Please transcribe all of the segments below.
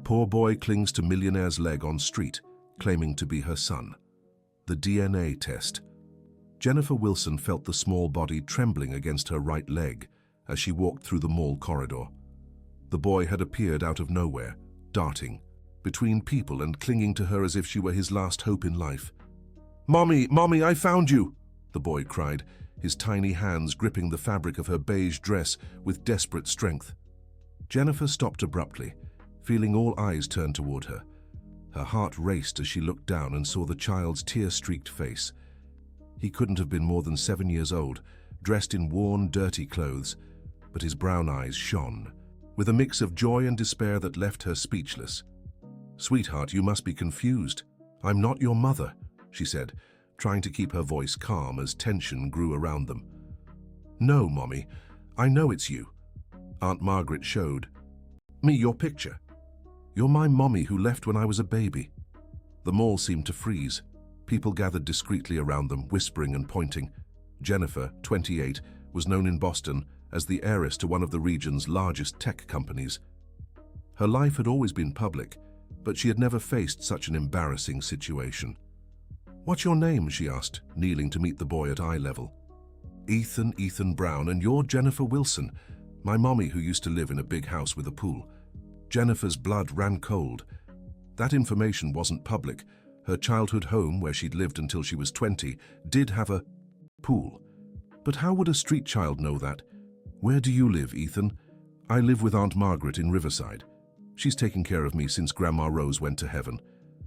Poor boy clings to millionaire's leg on street, claiming to be her son. The DNA test. Jennifer Wilson felt the small body trembling against her right leg as she walked through the mall corridor. The boy had appeared out of nowhere, darting between people and clinging to her as if she were his last hope in life. "Mommy, Mommy, I found you!" the boy cried, his tiny hands gripping the fabric of her beige dress with desperate strength. Jennifer stopped abruptly, feeling all eyes turn toward her. Her heart raced as she looked down and saw the child's tear-streaked face. He couldn't have been more than 7 years old, dressed in worn, dirty clothes, but his brown eyes shone, with a mix of joy and despair that left her speechless. "Sweetheart, you must be confused. I'm not your mother," she said, trying to keep her voice calm as tension grew around them. "No, Mommy, I know it's you." Aunt Margaret showed me your picture. "You're my mommy who left when I was a baby." The mall seemed to freeze. People gathered discreetly around them, whispering and pointing. Jennifer, 28, was known in Boston as the heiress to one of the region's largest tech companies. Her life had always been public, but she had never faced such an embarrassing situation. "What's your name?" she asked, kneeling to meet the boy at eye level. Ethan Brown, and you're Jennifer Wilson, my mommy who used to live in a big house with a pool." Jennifer's blood ran cold. That information wasn't public. Her childhood home, where she'd lived until she was 20, did have a pool. But how would a street child know that? "Where do you live, Ethan?" "I live with Aunt Margaret in Riverside. She's taken care of me since Grandma Rose went to heaven.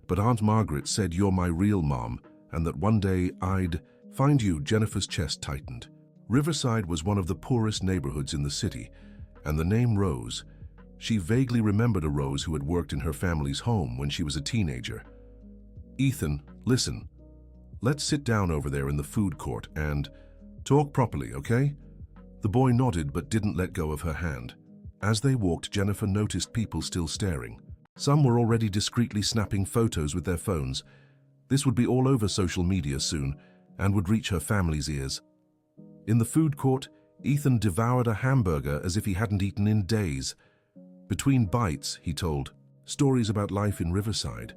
But Aunt Margaret said you're my real mom, and that one day I'd find you." Jennifer's chest tightened. Riverside was one of the poorest neighborhoods in the city, and the name Rose. She vaguely remembered a Rose who had worked in her family's home when she was a teenager. "Ethan, listen. Let's sit down over there in the food court and talk properly, okay?" The boy nodded but didn't let go of her hand. As they walked, Jennifer noticed people still staring. Some were already discreetly snapping photos with their phones. This would be all over social media soon and would reach her family's ears. In the food court, Ethan devoured a hamburger as if he hadn't eaten in days. Between bites, he told stories about life in Riverside,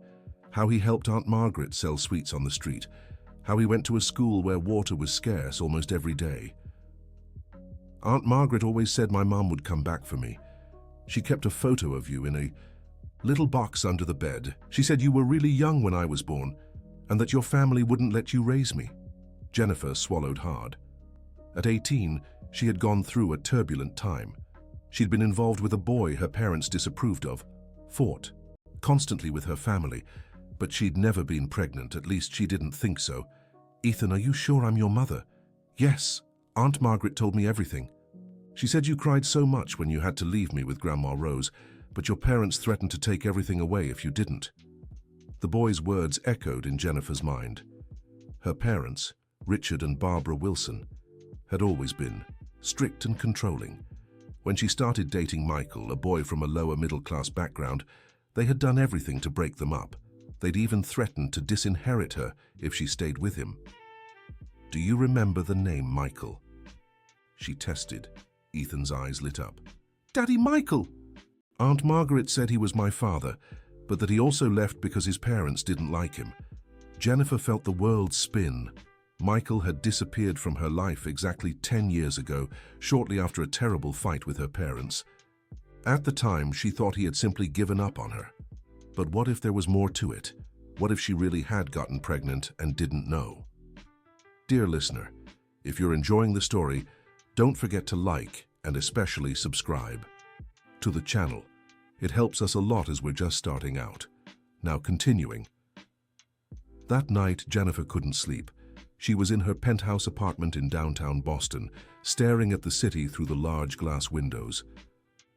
how he helped Aunt Margaret sell sweets on the street, how he went to a school where water was scarce almost every day. "Aunt Margaret always said my mom would come back for me. She kept a photo of you in a little box under the bed. She said you were really young when I was born, and that your family wouldn't let you raise me." Jennifer swallowed hard. At 18, she had gone through a turbulent time. She'd been involved with a boy her parents disapproved of, fought constantly with her family, but she'd never been pregnant, at least she didn't think so. "Ethan, are you sure I'm your mother?" "Yes, Aunt Margaret told me everything. She said you cried so much when you had to leave me with Grandma Rose, but your parents threatened to take everything away if you didn't." The boy's words echoed in Jennifer's mind. Her parents, Richard and Barbara Wilson, had always been strict and controlling. When she started dating Michael, a boy from a lower middle-class background, they had done everything to break them up. They'd even threatened to disinherit her if she stayed with him. "Do you remember the name Michael?" she tested. Ethan's eyes lit up. "Daddy, Michael!" "Aunt Margaret said he was my father, but that he also left because his parents didn't like him." Jennifer felt the world spin. Michael had disappeared from her life exactly 10 years ago, shortly after a terrible fight with her parents. At the time, she thought he had simply given up on her. But what if there was more to it? What if she really had gotten pregnant and didn't know? Dear listener, if you're enjoying the story, don't forget to like and especially subscribe to the channel. It helps us a lot as we're just starting out. Now continuing. That night, Jennifer couldn't sleep. She was in her penthouse apartment in downtown Boston, staring at the city through the large glass windows.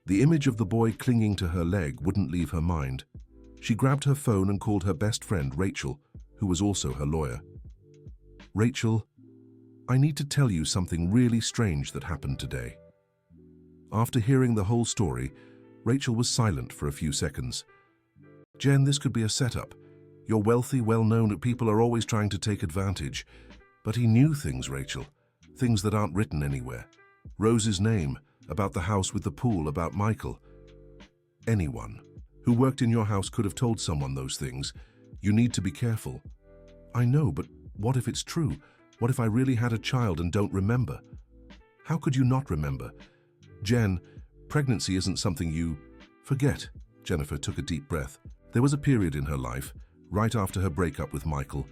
The image of the boy clinging to her leg wouldn't leave her mind. She grabbed her phone and called her best friend, Rachel, who was also her lawyer. "Rachel, I need to tell you something really strange that happened today." After hearing the whole story, Rachel was silent for a few seconds. "Jen, this could be a setup. You're wealthy, well-known, people are always trying to take advantage. But he knew things, Rachel, things that aren't written anywhere. Rose's name, about the house with the pool, about Michael. Anyone who worked in your house could have told someone those things. You need to be careful. I know, but what if it's true? What if I really had a child and don't remember? How could you not remember? Jen, pregnancy isn't something you forget. Jennifer took a deep breath. There was a period in her life, right after her breakup with Michael,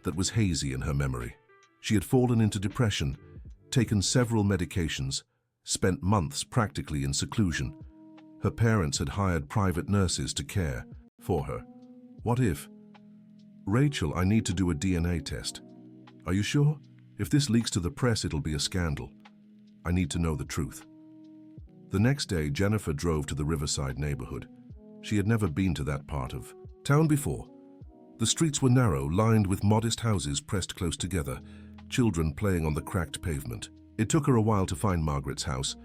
that was hazy in her memory. She had fallen into depression, taken several medications, spent months practically in seclusion. Her parents had hired private nurses to care for her. What if? Rachel, I need to do a DNA test. Are you sure? If this leaks to the press, it'll be a scandal. I need to know the truth. The next day, Jennifer drove to the Riverside neighborhood. She had never been to that part of town before. The streets were narrow, lined with modest houses pressed close together, children playing on the cracked pavement. It took her a while to find Margaret's house,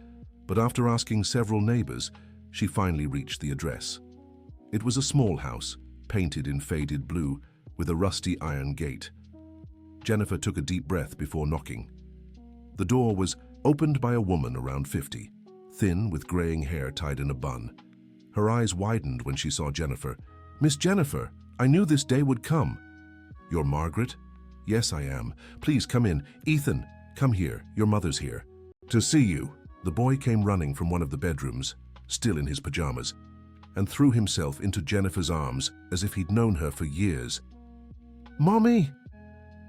but after asking several neighbors, she finally reached the address. It was a small house, painted in faded blue, with a rusty iron gate. Jennifer took a deep breath before knocking. The door was opened by a woman around 50, thin with graying hair tied in a bun. Her eyes widened when she saw Jennifer. "Miss Jennifer, I knew this day would come." "You're Margaret?" "Yes, I am. Please come in. Ethan, come here. Your mother's here." "To see you." The boy came running from one of the bedrooms, still in his pajamas, and threw himself into Jennifer's arms as if he'd known her for years. "Mommy,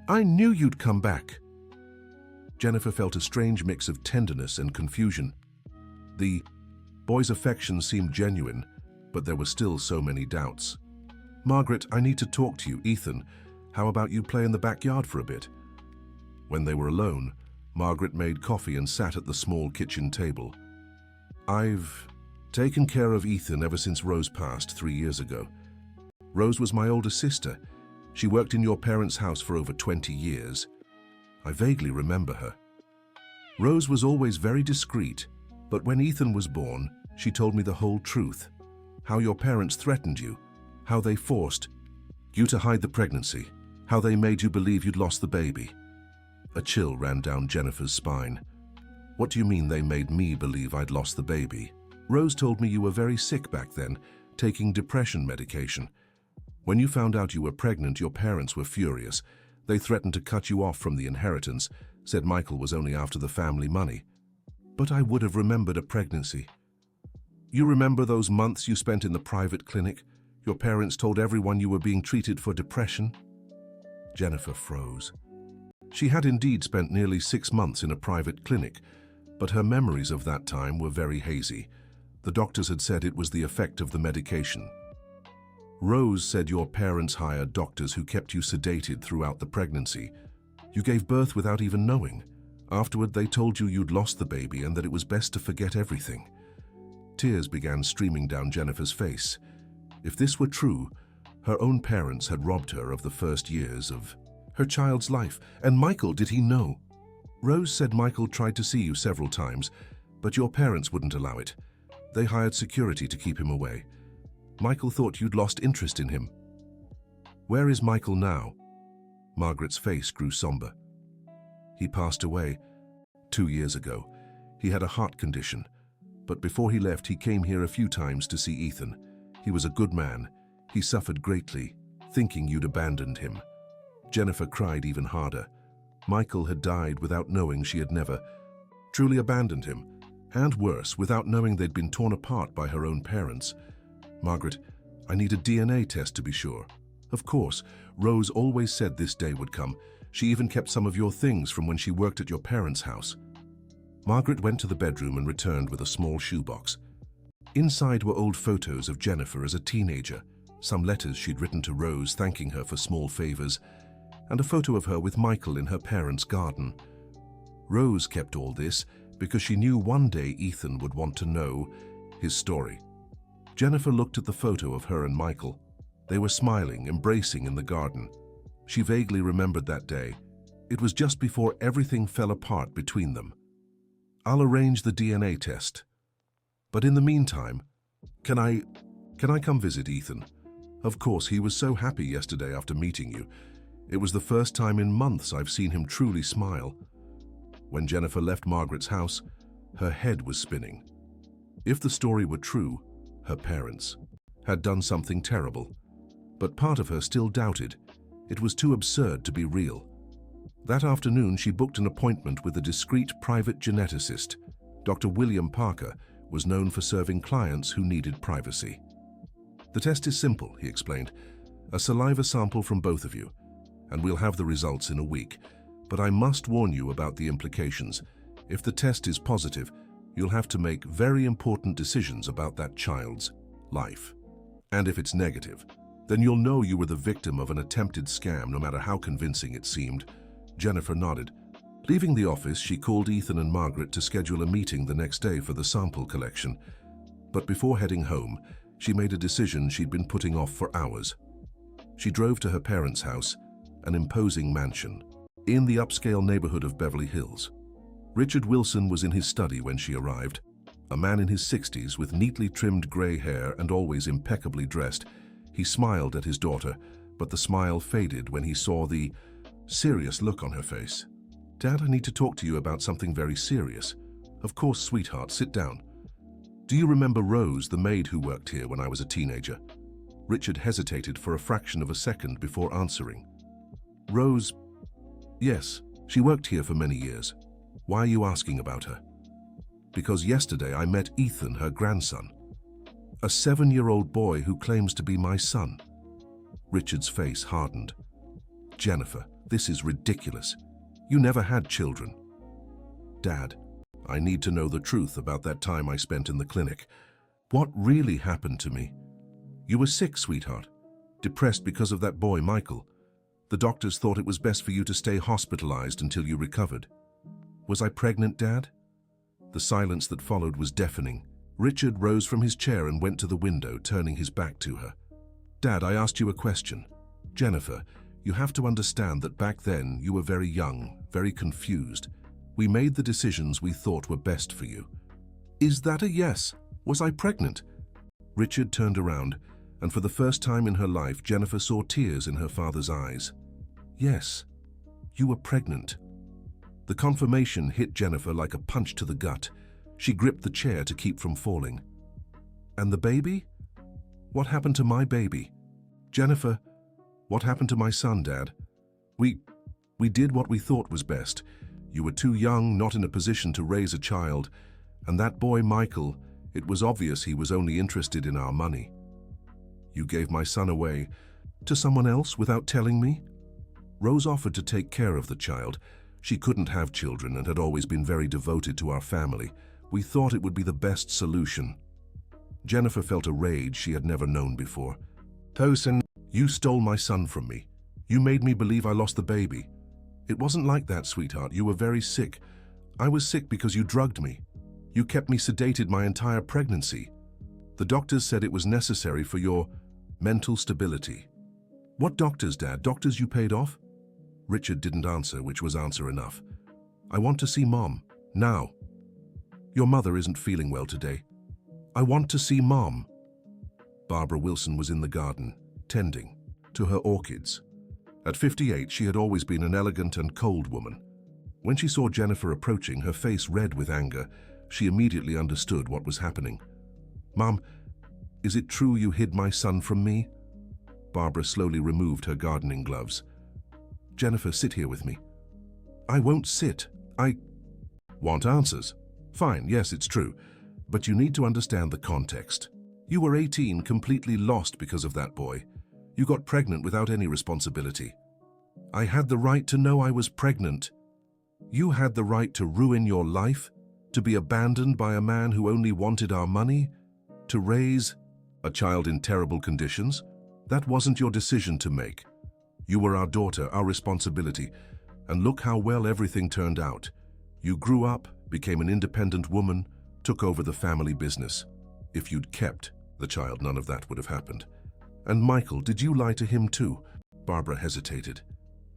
I knew you'd come back." Jennifer felt a strange mix of tenderness and confusion. The boy's affection seemed genuine, but there were still so many doubts. "Margaret, I need to talk to you. Ethan, how about you play in the backyard for a bit?" When they were alone, Margaret made coffee and sat at the small kitchen table. "I've taken care of Ethan ever since Rose passed 3 years ago. Rose was my older sister. She worked in your parents' house for over 20 years. I vaguely remember her. Rose was always very discreet, but when Ethan was born, she told me the whole truth. How your parents threatened you, how they forced you to hide the pregnancy, how they made you believe you'd lost the baby." A chill ran down Jennifer's spine. "What do you mean they made me believe I'd lost the baby?" "Rose told me you were very sick back then, taking depression medication. When you found out you were pregnant, your parents were furious. They threatened to cut you off from the inheritance, said Michael was only after the family money. But I would have remembered a pregnancy. You remember those months you spent in the private clinic? Your parents told everyone you were being treated for depression?" Jennifer froze. She had indeed spent nearly 6 months in a private clinic, but her memories of that time were very hazy. The doctors had said it was the effect of the medication. "Rose said your parents hired doctors who kept you sedated throughout the pregnancy. You gave birth without even knowing. Afterward, they told you you'd lost the baby and that it was best to forget everything." Tears began streaming down Jennifer's face. If this were true, her own parents had robbed her of the first years of her child's life. And Michael, did he know? "Rose said Michael tried to see you several times, but your parents wouldn't allow it. They hired security to keep him away. Michael thought you'd lost interest in him." "Where is Michael now?" Margaret's face grew somber. "He passed away 2 years ago. He had a heart condition, but before he left, he came here a few times to see Ethan. He was a good man. He suffered greatly, thinking you'd abandoned him." Jennifer cried even harder. Michael had died without knowing she had never truly abandoned him, and worse, without knowing they'd been torn apart by her own parents. "Margaret, I need a DNA test to be sure." "Of course, Rose always said this day would come. She even kept some of your things from when she worked at your parents' house." Margaret went to the bedroom and returned with a small shoebox. Inside were old photos of Jennifer as a teenager, some letters she'd written to Rose thanking her for small favors, and a photo of her with Michael in her parents' garden. Rose kept all this because she knew one day Ethan would want to know his story. Jennifer looked at the photo of her and Michael. They were smiling, embracing in the garden. She vaguely remembered that day. It was just before everything fell apart between them. "I'll arrange the DNA test. But in the meantime, can I come visit Ethan?" "Of course, he was so happy yesterday after meeting you. It was the first time in months I've seen him truly smile." When Jennifer left Margaret's house, her head was spinning. If the story were true, her parents had done something terrible. But part of her still doubted. It was too absurd to be real. That afternoon, she booked an appointment with a discreet private geneticist. Dr. William Parker was known for serving clients who needed privacy. "The test is simple," he explained. "A saliva sample from both of you, and we'll have the results in a week. But I must warn you about the implications. If the test is positive, you'll have to make very important decisions about that child's life. And if it's negative, then you'll know you were the victim of an attempted scam, no matter how convincing it seemed." Jennifer nodded. Leaving the office, she called Ethan and Margaret to schedule a meeting the next day for the sample collection. But before heading home, she made a decision she'd been putting off for hours. She drove to her parents' house, an imposing mansion, in the upscale neighborhood of Beverly Hills. Richard Wilson was in his study when she arrived, a man in his 60s with neatly trimmed gray hair and always impeccably dressed. He smiled at his daughter, but the smile faded when he saw the serious look on her face. "Dad, I need to talk to you about something very serious." "Of course, sweetheart, sit down." "Do you remember Rose, the maid who worked here when I was a teenager?" Richard hesitated for a fraction of a second before answering. "Rose? Yes, she worked here for many years. Why are you asking about her?" "Because yesterday I met Ethan, her grandson. A 7-year-old boy who claims to be my son." Richard's face hardened. "Jennifer, this is ridiculous. You never had children." "Dad, I need to know the truth about that time I spent in the clinic. What really happened to me?" "You were sick, sweetheart. Depressed because of that boy, Michael. The doctors thought it was best for you to stay hospitalized until you recovered." "Was I pregnant, Dad?" The silence that followed was deafening. Richard rose from his chair and went to the window, turning his back to her. "Dad, I asked you a question. Jennifer, you have to understand that back then you were very young, very confused. We made the decisions we thought were best for you." "Is that a yes? Was I pregnant?" Richard turned around, and for the first time in her life, Jennifer saw tears in her father's eyes. "Yes, you were pregnant." The confirmation hit Jennifer like a punch to the gut. She gripped the chair to keep from falling. "And the baby? What happened to my baby?" "Jennifer, what happened to my son, Dad? We did what we thought was best. You were too young, not in a position to raise a child. And that boy, Michael, it was obvious he was only interested in our money. You gave my son away to someone else without telling me?" Rose offered to take care of the child. She couldn't have children and had always been very devoted to our family. We thought it would be the best solution. Jennifer felt a rage she had never known before. "Tosin, you stole my son from me. You made me believe I lost the baby." "It wasn't like that, sweetheart. You were very sick. I was sick because you drugged me. You kept me sedated my entire pregnancy. The doctors said it was necessary for your mental stability." "What doctors, Dad? Doctors you paid off?" Richard didn't answer, which was answer enough. "I want to see Mom. Now." "Your mother isn't feeling well today." "I want to see Mom." Barbara Wilson was in the garden, tending to her orchids. At 58, she had always been an elegant and cold woman. When she saw Jennifer approaching, her face red with anger, she immediately understood what was happening. "Mom, is it true you hid my son from me?" Barbara slowly removed her gardening gloves. "Jennifer, sit here with me." "I won't sit. I want answers." "Fine, yes, it's true. But you need to understand the context. You were 18, completely lost because of that boy. You got pregnant without any responsibility." "I had the right to know I was pregnant." "You had the right to ruin your life? To be abandoned by a man who only wanted our money? To raise a child in terrible conditions? That wasn't your decision to make. You were our daughter, our responsibility. And look how well everything turned out. You grew up, became an independent woman, took over the family business. If you'd kept the child, none of that would have happened." "And Michael, did you lie to him too?" Barbara hesitated.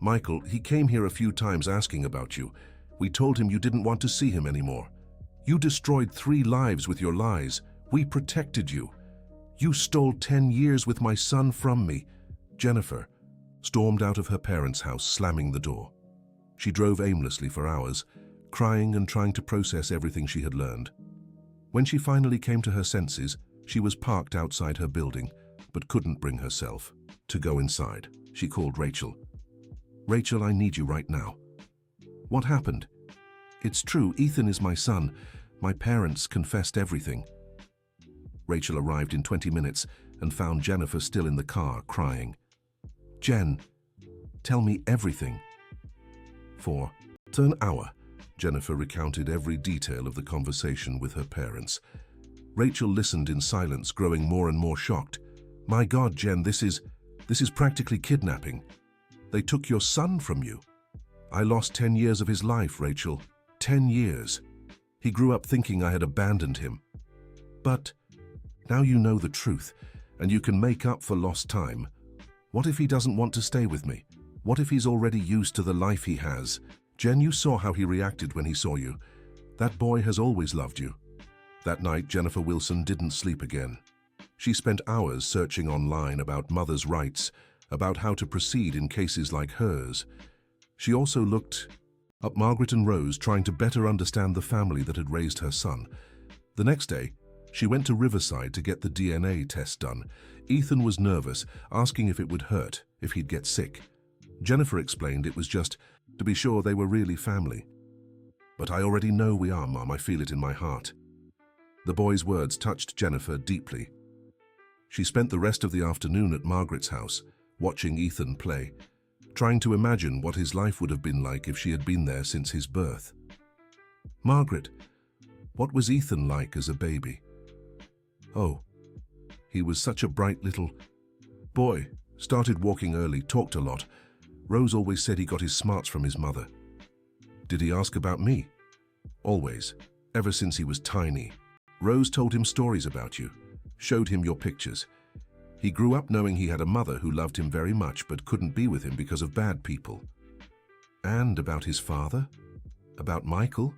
"Michael, he came here a few times asking about you. We told him you didn't want to see him anymore. You destroyed 3 lives with your lies. We protected you. You stole 10 years with my son from me." Jennifer stormed out of her parents' house, slamming the door. She drove aimlessly for hours, crying and trying to process everything she had learned. When she finally came to her senses, She was parked outside her building, but couldn't bring herself to go inside. She called Rachel. "Rachel, I need you right now." "What happened?" "It's true, Ethan is my son. My parents confessed everything." Rachel arrived in 20 minutes and found Jennifer still in the car, crying. "Jen, tell me everything." For an hour, Jennifer recounted every detail of the conversation with her parents. Rachel listened in silence, growing more and more shocked. "My God, Jen, this is practically kidnapping. They took your son from you." "I lost 10 years of his life, Rachel. 10 years. He grew up thinking I had abandoned him. But now you know the truth, and you can make up for lost time. What if he doesn't want to stay with me? What if he's already used to the life he has? Jen, you saw how he reacted when he saw you. That boy has always loved you." That night, Jennifer Wilson didn't sleep again. She spent hours searching online about mothers' rights, about how to proceed in cases like hers. She also looked up Margaret and Rose, trying to better understand the family that had raised her son. The next day, she went to Riverside to get the DNA test done. Ethan was nervous, asking if it would hurt, if he'd get sick. Jennifer explained it was just to be sure they were really family. "But I already know we are, Mom. I feel it in my heart." The boy's words touched Jennifer deeply. She spent the rest of the afternoon at Margaret's house, watching Ethan play, trying to imagine what his life would have been like if she had been there since his birth. "Margaret, what was Ethan like as a baby?" "Oh, he was such a bright little boy. Started walking early, talked a lot. Rose always said he got his smarts from his mother." "Did he ask about me?" "Always, ever since he was tiny. Rose told him stories about you, showed him your pictures. He grew up knowing he had a mother who loved him very much but couldn't be with him because of bad people." "And about his father? About Michael?"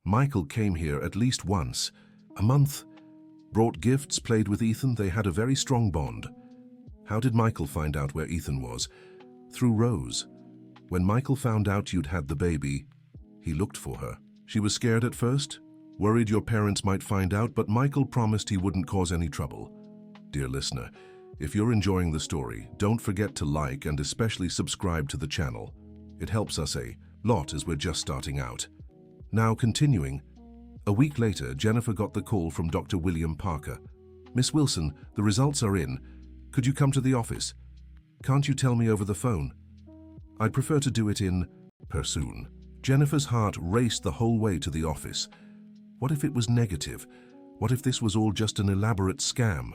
"Michael came here at least once a month, brought gifts, played with Ethan. They had a very strong bond." "How did Michael find out where Ethan was?" "Through Rose. When Michael found out you'd had the baby, he looked for her. She was scared at first, worried your parents might find out, but Michael promised he wouldn't cause any trouble." Dear listener, if you're enjoying the story, don't forget to like and especially subscribe to the channel. It helps us a lot as we're just starting out. Now continuing, a week later, Jennifer got the call from Dr. William Parker. "Miss Wilson, the results are in. Could you come to the office? Can't you tell me over the phone?" "I'd prefer to do it in person." Jennifer's heart raced the whole way to the office. What if it was negative? What if this was all just an elaborate scam?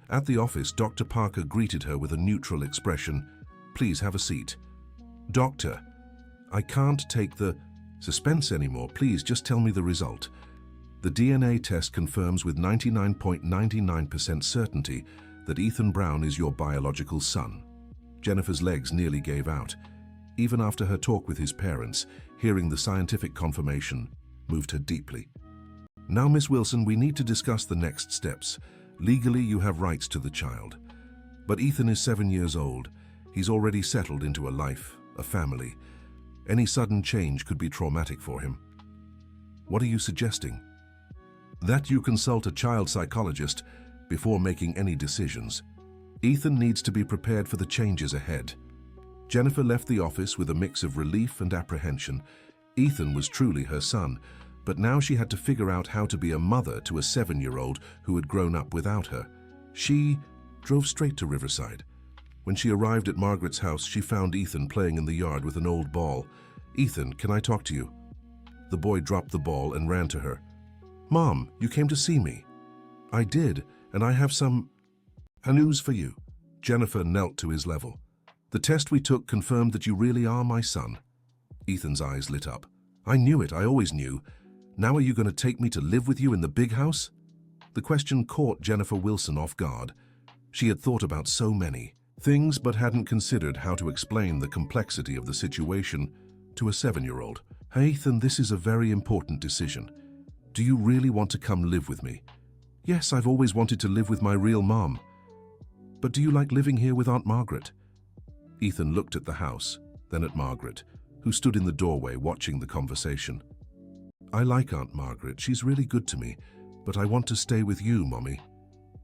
At the office, Dr. Parker greeted her with a neutral expression. "Please have a seat." "Doctor, I can't take the suspense anymore. Please just tell me the result." "The DNA test confirms with 99.99% certainty that Ethan Brown is your biological son." Jennifer's legs nearly gave out. Even after her talk with his parents, hearing the scientific confirmation moved her deeply. "Now, Miss Wilson, we need to discuss the next steps. Legally, you have rights to the child. But Ethan is 7 years old. He's already settled into a life, a family. Any sudden change could be traumatic for him." "What are you suggesting?" "That you consult a child psychologist before making any decisions. Ethan needs to be prepared for the changes ahead." Jennifer left the office with a mix of relief and apprehension. Ethan was truly her son, but now she had to figure out how to be a mother to a 7-year-old who had grown up without her. She drove straight to Riverside. When she arrived at Margaret's house, she found Ethan playing in the yard with an old ball. "Ethan, can I talk to you?" The boy dropped the ball and ran to her. "Mom, you came to see me." "I did, and I have some news for you." Jennifer knelt to his level. "The test we took confirmed that you really are my son." Ethan's eyes lit up. "I knew it, I always knew. Now are you going to take me to live with you in the big house?" The question caught Jennifer Wilson off guard. She had thought about so many things but hadn't considered how to explain the complexity of the situation to a 7-year-old. "Hey, Ethan, this is a very important decision. Do you really want to come live with me?" "Yes, I've always wanted to live with my real mom." "But do you like living here with Aunt Margaret?" Ethan looked at the house, then at Margaret, who stood in the doorway watching the conversation. "I like Aunt Margaret. She's really good to me, but I want to stay with you, Mommy."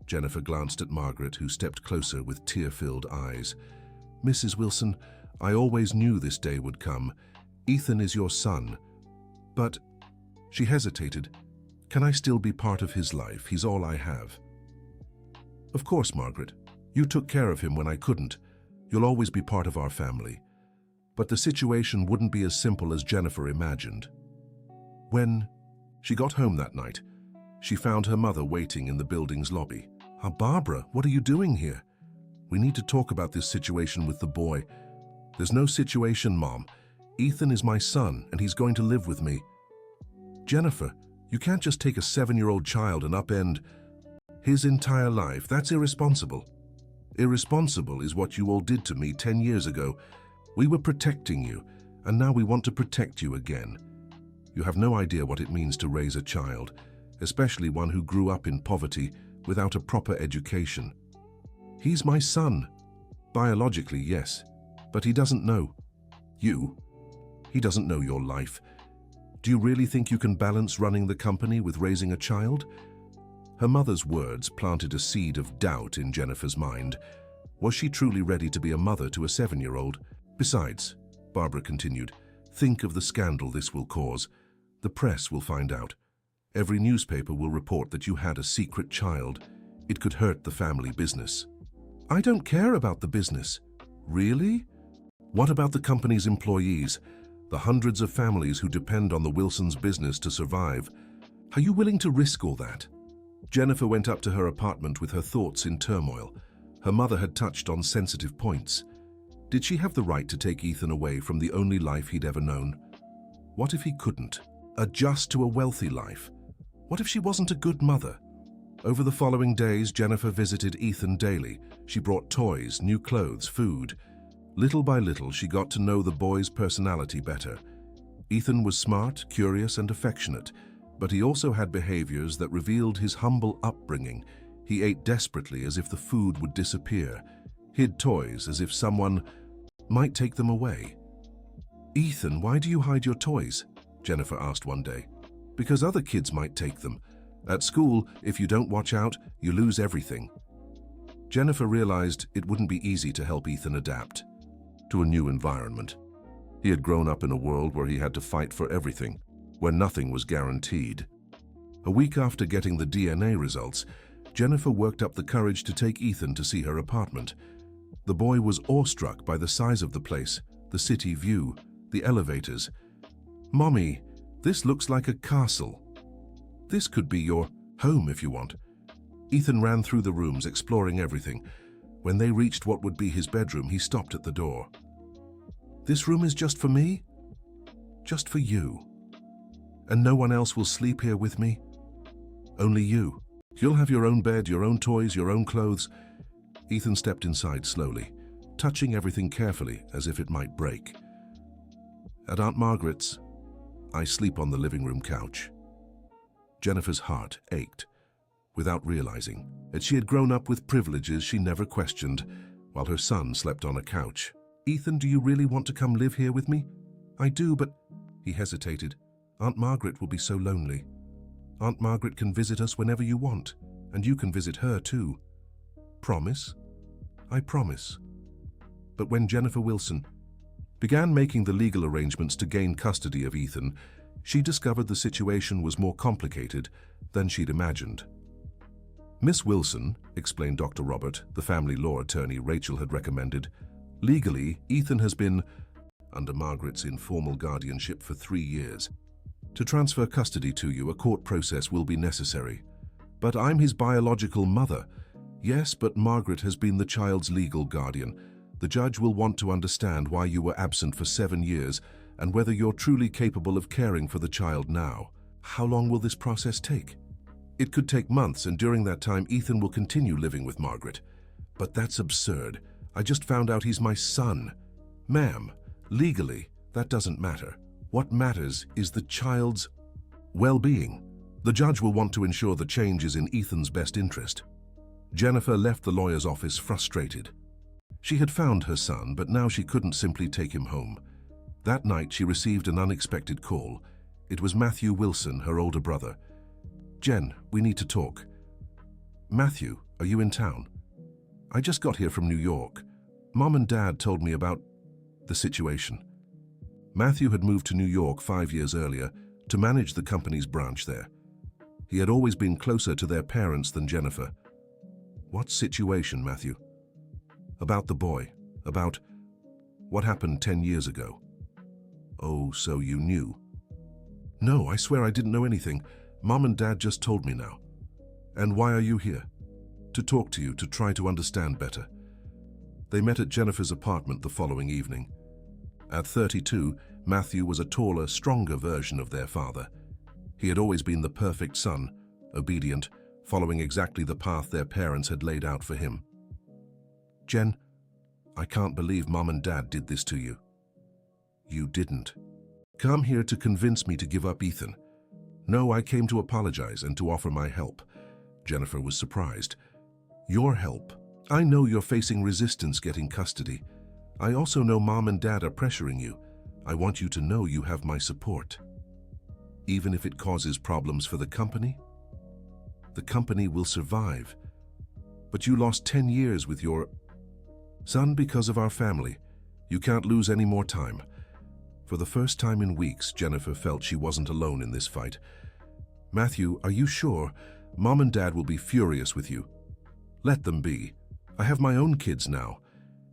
Jennifer glanced at Margaret, who stepped closer with tear-filled eyes. "Mrs. Wilson, I always knew this day would come. Ethan is your son. But," she hesitated, "can I still be part of his life? He's all I have." "Of course, Margaret. You took care of him when I couldn't. You'll always be part of our family." But the situation wouldn't be as simple as Jennifer imagined. When she got home that night, she found her mother waiting in the building's lobby. Barbara, what are you doing here? We need to talk about this situation with the boy." "There's no situation, Mom. Ethan is my son, and he's going to live with me." "Jennifer, you can't just take a 7-year-old child and upend his entire life. That's irresponsible." "Irresponsible is what you all did to me 10 years ago. We were protecting you, and now we want to protect you again. You have no idea what it means to raise a child, especially one who grew up in poverty without a proper education." "He's my son." "Biologically, yes, but he doesn't know you. He doesn't know your life. Do you really think you can balance running the company with raising a child?" Her mother's words planted a seed of doubt in Jennifer's mind. Was she truly ready to be a mother to a 7-year-old? "Besides," Barbara continued, "think of the scandal this will cause. The press will find out. Every newspaper will report that you had a secret child. It could hurt the family business." "I don't care about the business." "Really? What about the company's employees? The hundreds of families who depend on the Wilsons' business to survive? Are you willing to risk all that?" Jennifer went up to her apartment with her thoughts in turmoil. Her mother had touched on sensitive points. Did she have the right to take Ethan away from the only life he'd ever known? What if he couldn't adjust to a wealthy life? What if she wasn't a good mother? Over the following days, Jennifer visited Ethan daily. She brought toys, new clothes, food. Little by little, she got to know the boy's personality better. Ethan was smart, curious, and affectionate, but he also had behaviors that revealed his humble upbringing. He ate desperately as if the food would disappear, hid toys as if someone might take them away. "Ethan, why do you hide your toys?" Jennifer asked one day. "Because other kids might take them. At school, if you don't watch out, you lose everything." Jennifer realized it wouldn't be easy to help Ethan adapt to a new environment. He had grown up in a world where he had to fight for everything, where nothing was guaranteed. A week after getting the DNA results, Jennifer worked up the courage to take Ethan to see her apartment. The boy was awestruck by the size of the place, the city view, the elevators. "Mommy, this looks like a castle. This could be your home if you want." Ethan ran through the rooms, exploring everything. When they reached what would be his bedroom, he stopped at the door. "This room is just for me?" "Just for you. And no one else will sleep here with me?" "Only you. You'll have your own bed, your own toys, your own clothes." Ethan stepped inside slowly, touching everything carefully as if it might break. "At Aunt Margaret's, I sleep on the living room couch." Jennifer's heart ached, without realizing that she had grown up with privileges she never questioned, while her son slept on a couch. "Ethan, do you really want to come live here with me?" "I do, but—" He hesitated. "Aunt Margaret will be so lonely." "Aunt Margaret can visit us whenever you want, and you can visit her too." "Promise?" "I promise." But when Jennifer Wilson began making the legal arrangements to gain custody of Ethan, she discovered the situation was more complicated than she'd imagined. "Miss Wilson," explained Dr. Robert, the family law attorney Rachel had recommended, "legally, Ethan has been under Margaret's informal guardianship for 3 years. To transfer custody to you, a court process will be necessary. But I'm his biological mother." "Yes, but Margaret has been the child's legal guardian. The judge will want to understand why you were absent for 7 years and whether you're truly capable of caring for the child now." "How long will this process take?" "It could take months, and during that time, Ethan will continue living with Margaret." "But that's absurd. I just found out he's my son." "Ma'am, legally, that doesn't matter. What matters is the child's well-being. The judge will want to ensure the change is in Ethan's best interest." Jennifer left the lawyer's office frustrated. She had found her son, but now she couldn't simply take him home. That night, she received an unexpected call. It was Matthew Wilson, her older brother. "Jen, we need to talk." "Matthew, Are you in town? I just got here from New York. Mom and Dad told me about the situation. Matthew had moved to New York 5 years earlier to manage the company's branch there. He had always been closer to their parents than Jennifer. What situation, Matthew? About the boy. About what happened 10 years ago. Oh, so you knew? No, I swear I didn't know anything. Mom and Dad just told me now. And why are you here? To talk to you, to try to understand better. They met at Jennifer's apartment the following evening. At 32, Matthew was a taller, stronger version of their father. He had always been the perfect son, obedient, following exactly the path their parents had laid out for him. Jen, I can't believe Mom and Dad did this to you. You didn't. Come here to convince me to give up Ethan. No, I came to apologize and to offer my help. Jennifer was surprised. Your help? I know you're facing resistance getting custody. I also know Mom and Dad are pressuring you. I want you to know you have my support. Even if it causes problems for the company? The company will survive. But you lost 10 years with your son because of our family. You can't lose any more time. For the first time in weeks, Jennifer felt she wasn't alone in this fight. Matthew, are you sure? Mom and Dad will be furious with you. Let them be. I have my own kids now.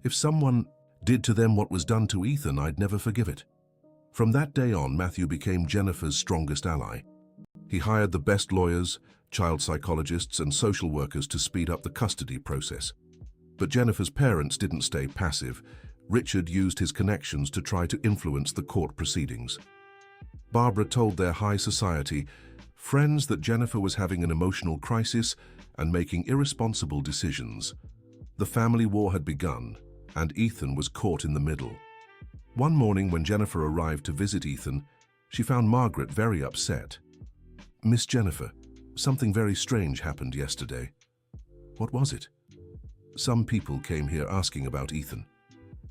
If someone did to them what was done to Ethan, I'd never forgive it. From that day on, Matthew became Jennifer's strongest ally. He hired the best lawyers, child psychologists, and social workers to speed up the custody process. But Jennifer's parents didn't stay passive. Richard used his connections to try to influence the court proceedings. Barbara told their high society friends that Jennifer was having an emotional crisis and making irresponsible decisions. The family war had begun, and Ethan was caught in the middle. One morning when Jennifer arrived to visit Ethan, she found Margaret very upset. Miss Jennifer, something very strange happened yesterday. What was it? Some people came here asking about Ethan.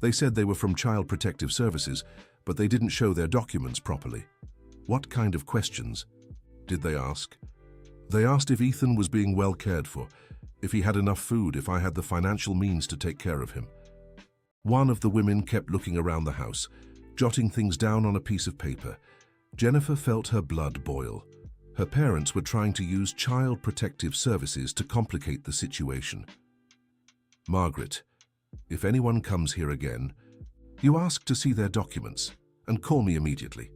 They said they were from Child Protective Services, but they didn't show their documents properly. What kind of questions did they ask? They asked if Ethan was being well cared for, if he had enough food, if I had the financial means to take care of him. One of the women kept looking around the house, jotting things down on a piece of paper. Jennifer felt her blood boil. Her parents were trying to use Child Protective Services to complicate the situation. Margaret, if anyone comes here again, you ask to see their documents and call me immediately.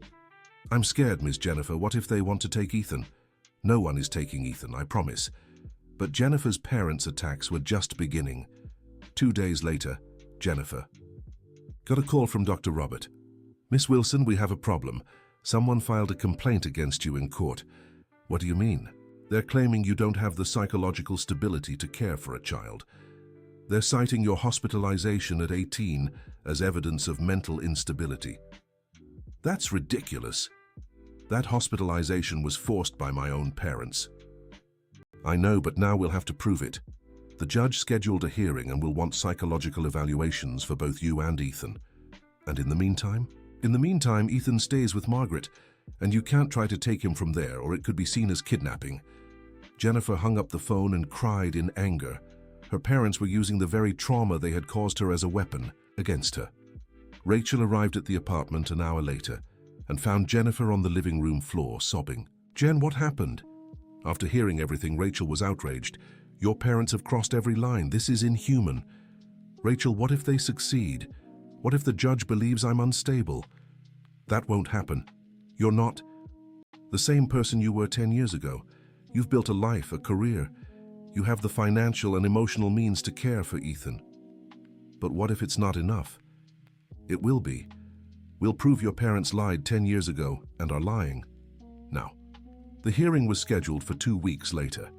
I'm scared, Miss Jennifer. What if they want to take Ethan? No one is taking Ethan, I promise. But Jennifer's parents' attacks were just beginning. 2 days later, Jennifer got a call from Dr. Robert. Miss Wilson, we have a problem. Someone filed a complaint against you in court. What do you mean? They're claiming you don't have the psychological stability to care for a child. They're citing your hospitalization at 18 as evidence of mental instability. That's ridiculous. That hospitalization was forced by my own parents. I know, but now we'll have to prove it. The judge scheduled a hearing and will want psychological evaluations for both you and Ethan. And in the meantime? In the meantime, Ethan stays with Margaret, and you can't try to take him from there, or it could be seen as kidnapping. Jennifer hung up the phone and cried in anger. Her parents were using the very trauma they had caused her as a weapon against her. Rachel arrived at the apartment an hour later and found Jennifer on the living room floor, sobbing. Jen, what happened? After hearing everything, Rachel was outraged. Your parents have crossed every line. This is inhuman. Rachel, what if they succeed? What if the judge believes I'm unstable? That won't happen. You're not the same person you were 10 years ago. You've built a life, a career. You have the financial and emotional means to care for Ethan. But what if it's not enough? It will be. We'll prove your parents lied 10 years ago and are lying now. The hearing was scheduled for 2 weeks later.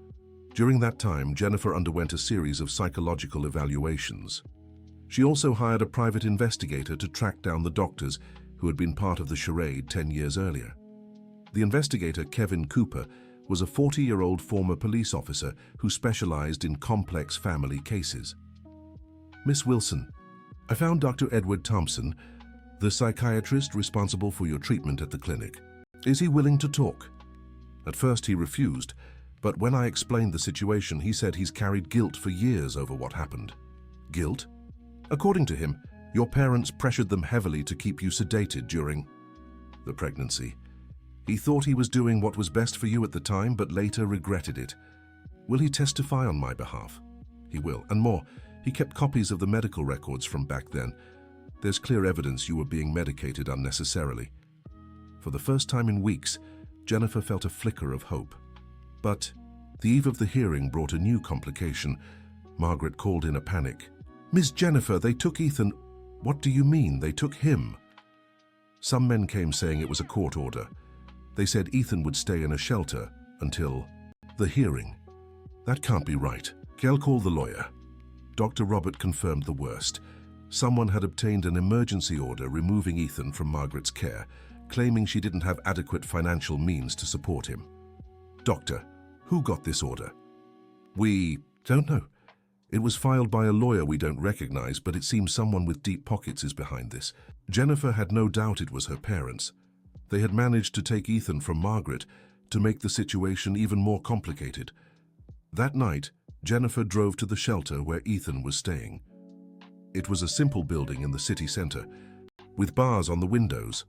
During that time, Jennifer underwent a series of psychological evaluations. She also hired a private investigator to track down the doctors who had been part of the charade 10 years earlier. The investigator, Kevin Cooper, was a 40-year-old former police officer who specialized in complex family cases. Miss Wilson, I found Dr. Edward Thompson, the psychiatrist responsible for your treatment at the clinic. Is he willing to talk? At first he refused, But when I explained the situation, he said he's carried guilt for years over what happened. Guilt? According to him, your parents pressured them heavily to keep you sedated during the pregnancy. He thought he was doing what was best for you at the time, but later regretted it. Will he testify on my behalf? He will, and more. He kept copies of the medical records from back then. There's clear evidence you were being medicated unnecessarily. For the first time in weeks, Jennifer felt a flicker of hope. But the eve of the hearing brought a new complication. Margaret called in a panic. "Miss Jennifer, they took Ethan." "What do you mean, they took him?" Some men came saying it was a court order. They said Ethan would stay in a shelter until the hearing. That can't be right. I'll call the lawyer. Dr. Robert confirmed the worst. Someone had obtained an emergency order removing Ethan from Margaret's care, claiming she didn't have adequate financial means to support him. "Doctor, who got this order?" "We don't know. It was filed by a lawyer we don't recognize, but it seems someone with deep pockets is behind this." Jennifer had no doubt it was her parents. They had managed to take Ethan from Margaret to make the situation even more complicated. That night, Jennifer drove to the shelter where Ethan was staying. It was a simple building in the city center, with bars on the windows.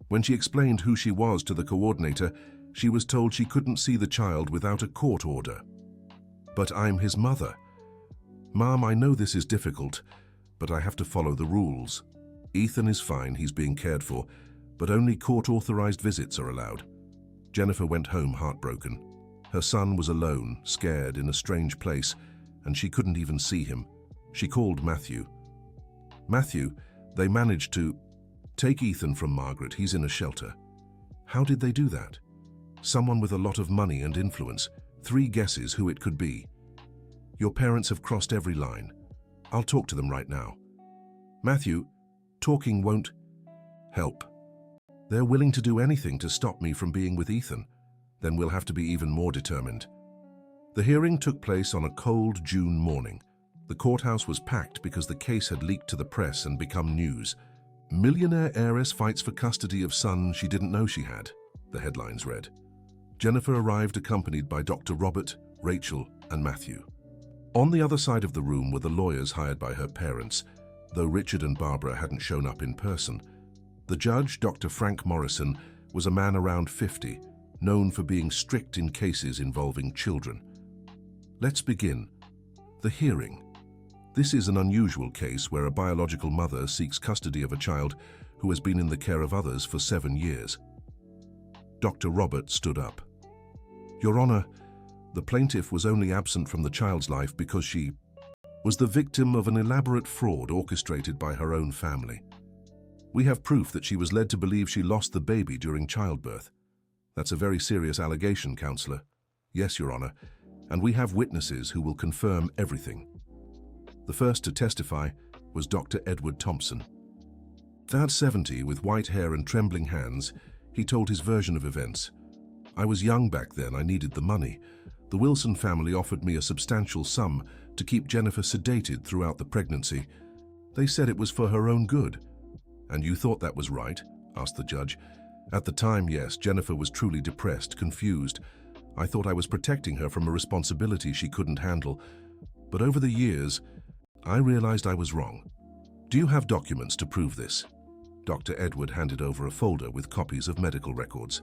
When she explained who she was to the coordinator, she was told she couldn't see the child without a court order. "But I'm his mother." "Mom, I know this is difficult, but I have to follow the rules. Ethan is fine, he's being cared for, but only court-authorized visits are allowed." Jennifer went home heartbroken. Her son was alone, scared, in a strange place, and she couldn't even see him. She called Matthew. "Matthew, they managed to take Ethan from Margaret. He's in a shelter." "How did they do that?" "Someone with a lot of money and influence. 3 guesses who it could be." "Your parents have crossed every line. I'll talk to them right now." "Matthew, talking won't help. They're willing to do anything to stop me from being with Ethan. Then we'll have to be even more determined." The hearing took place on a cold June morning. The courthouse was packed because the case had leaked to the press and become news. "Millionaire heiress fights for custody of son she didn't know she had," the headlines read. Jennifer arrived accompanied by Dr. Robert, Rachel, and Matthew. On the other side of the room were the lawyers hired by her parents, though Richard and Barbara hadn't shown up in person. The judge, Dr. Frank Morrison, was a man around 50, known for being strict in cases involving children. Let's begin. The hearing. This is an unusual case where a biological mother seeks custody of a child who has been in the care of others for 7 years. Dr. Robert stood up. "Your Honor, the plaintiff was only absent from the child's life because she was the victim of an elaborate fraud orchestrated by her own family. We have proof that she was led to believe she lost the baby during childbirth. That's a very serious allegation, Counselor." "Yes, Your Honor, and we have witnesses who will confirm everything." The first to testify was Dr. Edward Thompson. At 70, with white hair and trembling hands, he told his version of events. "I was young back then, I needed the money. The Wilson family offered me a substantial sum to keep Jennifer sedated throughout the pregnancy. They said it was for her own good." "And you thought that was right?" asked the judge. "At the time, yes, Jennifer was truly depressed, confused. I thought I was protecting her from a responsibility she couldn't handle. But over the years, I realized I was wrong. Do you have documents to prove this?" Dr. Edward handed over a folder with copies of medical records.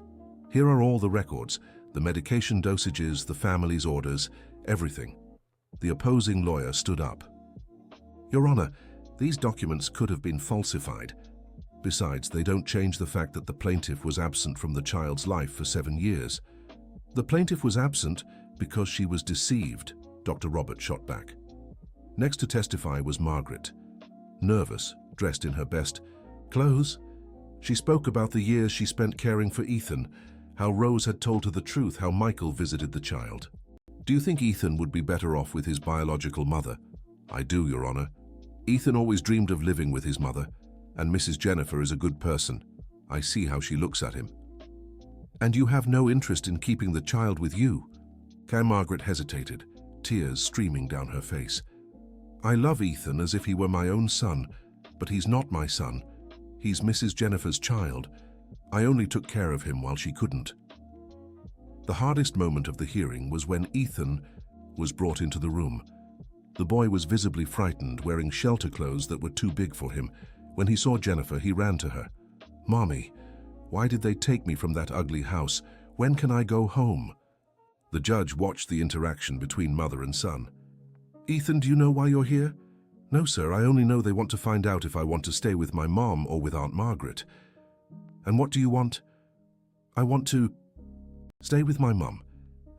"Here are all the records, the medication dosages, the family's orders, everything." The opposing lawyer stood up. "Your Honor, these documents could have been falsified. Besides, they don't change the fact that the plaintiff was absent from the child's life for 7 years. The plaintiff was absent because she was deceived," Dr. Robert shot back. Next to testify was Margaret. Nervous, dressed in her best clothes, she spoke about the years she spent caring for Ethan, how Rose had told her the truth, how Michael visited the child. "Do you think Ethan would be better off with his biological mother?" "I do, Your Honor. Ethan always dreamed of living with his mother, and Mrs. Jennifer is a good person. I see how she looks at him." "And you have no interest in keeping the child with you?" Margaret hesitated, tears streaming down her face. "I love Ethan as if he were my own son, but he's not my son. He's Mrs. Jennifer's child. I only took care of him while she couldn't." The hardest moment of the hearing was when Ethan was brought into the room. The boy was visibly frightened, wearing shelter clothes that were too big for him. When he saw Jennifer, he ran to her. "Mommy, why did they take me from that ugly house? When can I go home?" The judge watched the interaction between mother and son. "Ethan, do you know why you're here?" "No, sir, I only know they want to find out if I want to stay with my mom or with Aunt Margaret." "And what do you want?" "I want to stay with my mum,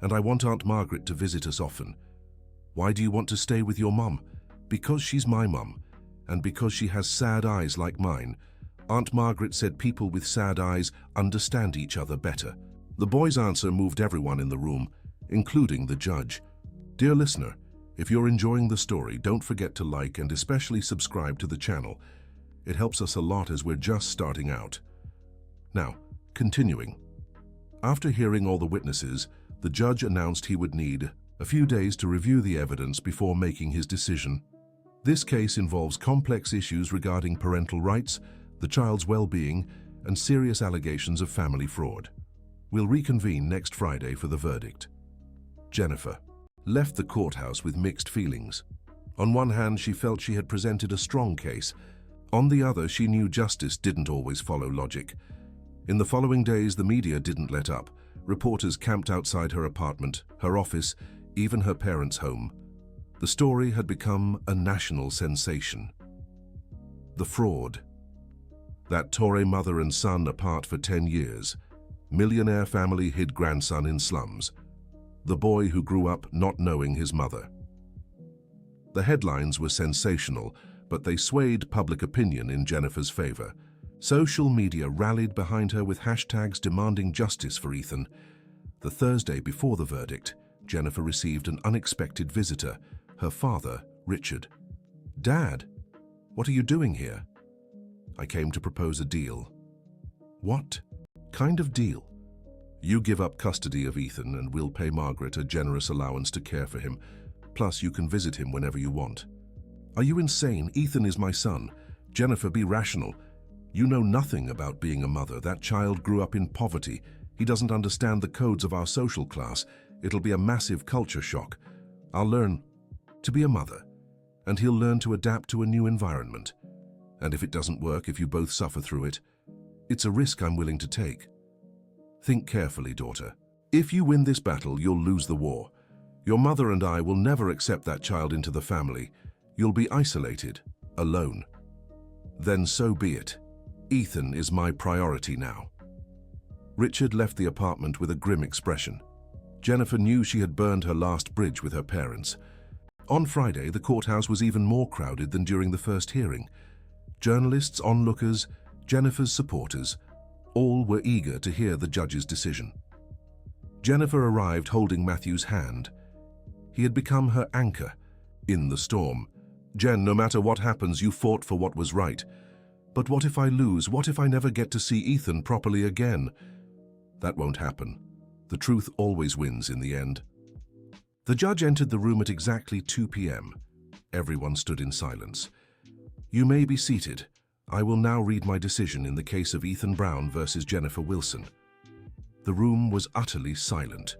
and I want Aunt Margaret to visit us often." "Why do you want to stay with your mum?" "Because she's my mum, and because she has sad eyes like mine. Aunt Margaret said people with sad eyes understand each other better." The boy's answer moved everyone in the room, including the judge. Dear listener, if you're enjoying the story, don't forget to like and especially subscribe to the channel. It helps us a lot as we're just starting out. Now, continuing. After hearing all the witnesses, the judge announced he would need a few days to review the evidence before making his decision. This case involves complex issues regarding parental rights, the child's well-being, and serious allegations of family fraud. We'll reconvene next Friday for the verdict. Jennifer left the courthouse with mixed feelings. On one hand, she felt she had presented a strong case. On the other, she knew justice didn't always follow logic. In the following days, the media didn't let up. Reporters camped outside her apartment, her office, even her parents' home. The story had become a national sensation. The fraud that tore mother and son apart for 10 years. Millionaire family hid grandson in slums. The boy who grew up not knowing his mother. The headlines were sensational, but they swayed public opinion in Jennifer's favor. Social media rallied behind her with hashtags demanding justice for Ethan. The Thursday before the verdict, Jennifer received an unexpected visitor, her father, Richard. "Dad, what are you doing here?" "I came to propose a deal." "What kind of deal?" "You give up custody of Ethan and we'll pay Margaret a generous allowance to care for him. Plus, you can visit him whenever you want." "Are you insane? Ethan is my son." "Jennifer, be rational. You know nothing about being a mother. That child grew up in poverty. He doesn't understand the codes of our social class. It'll be a massive culture shock. I'll learn to be a mother, and he'll learn to adapt to a new environment. And if it doesn't work, if you both suffer through it, it's a risk I'm willing to take. Think carefully, daughter. If you win this battle, you'll lose the war. Your mother and I will never accept that child into the family. You'll be isolated, alone. Then so be it. Ethan is my priority now." Richard left the apartment with a grim expression. Jennifer knew she had burned her last bridge with her parents. On Friday, the courthouse was even more crowded than during the first hearing. Journalists, onlookers, Jennifer's supporters, all were eager to hear the judge's decision. Jennifer arrived holding Matthew's hand. He had become her anchor in the storm. "Jen, no matter what happens, you fought for what was right. But what if I lose? What if I never get to see Ethan properly again?" "That won't happen. The truth always wins in the end." The judge entered the room at exactly 2 p.m. Everyone stood in silence. "You may be seated. I will now read my decision in the case of Ethan Brown versus Jennifer Wilson." The room was utterly silent.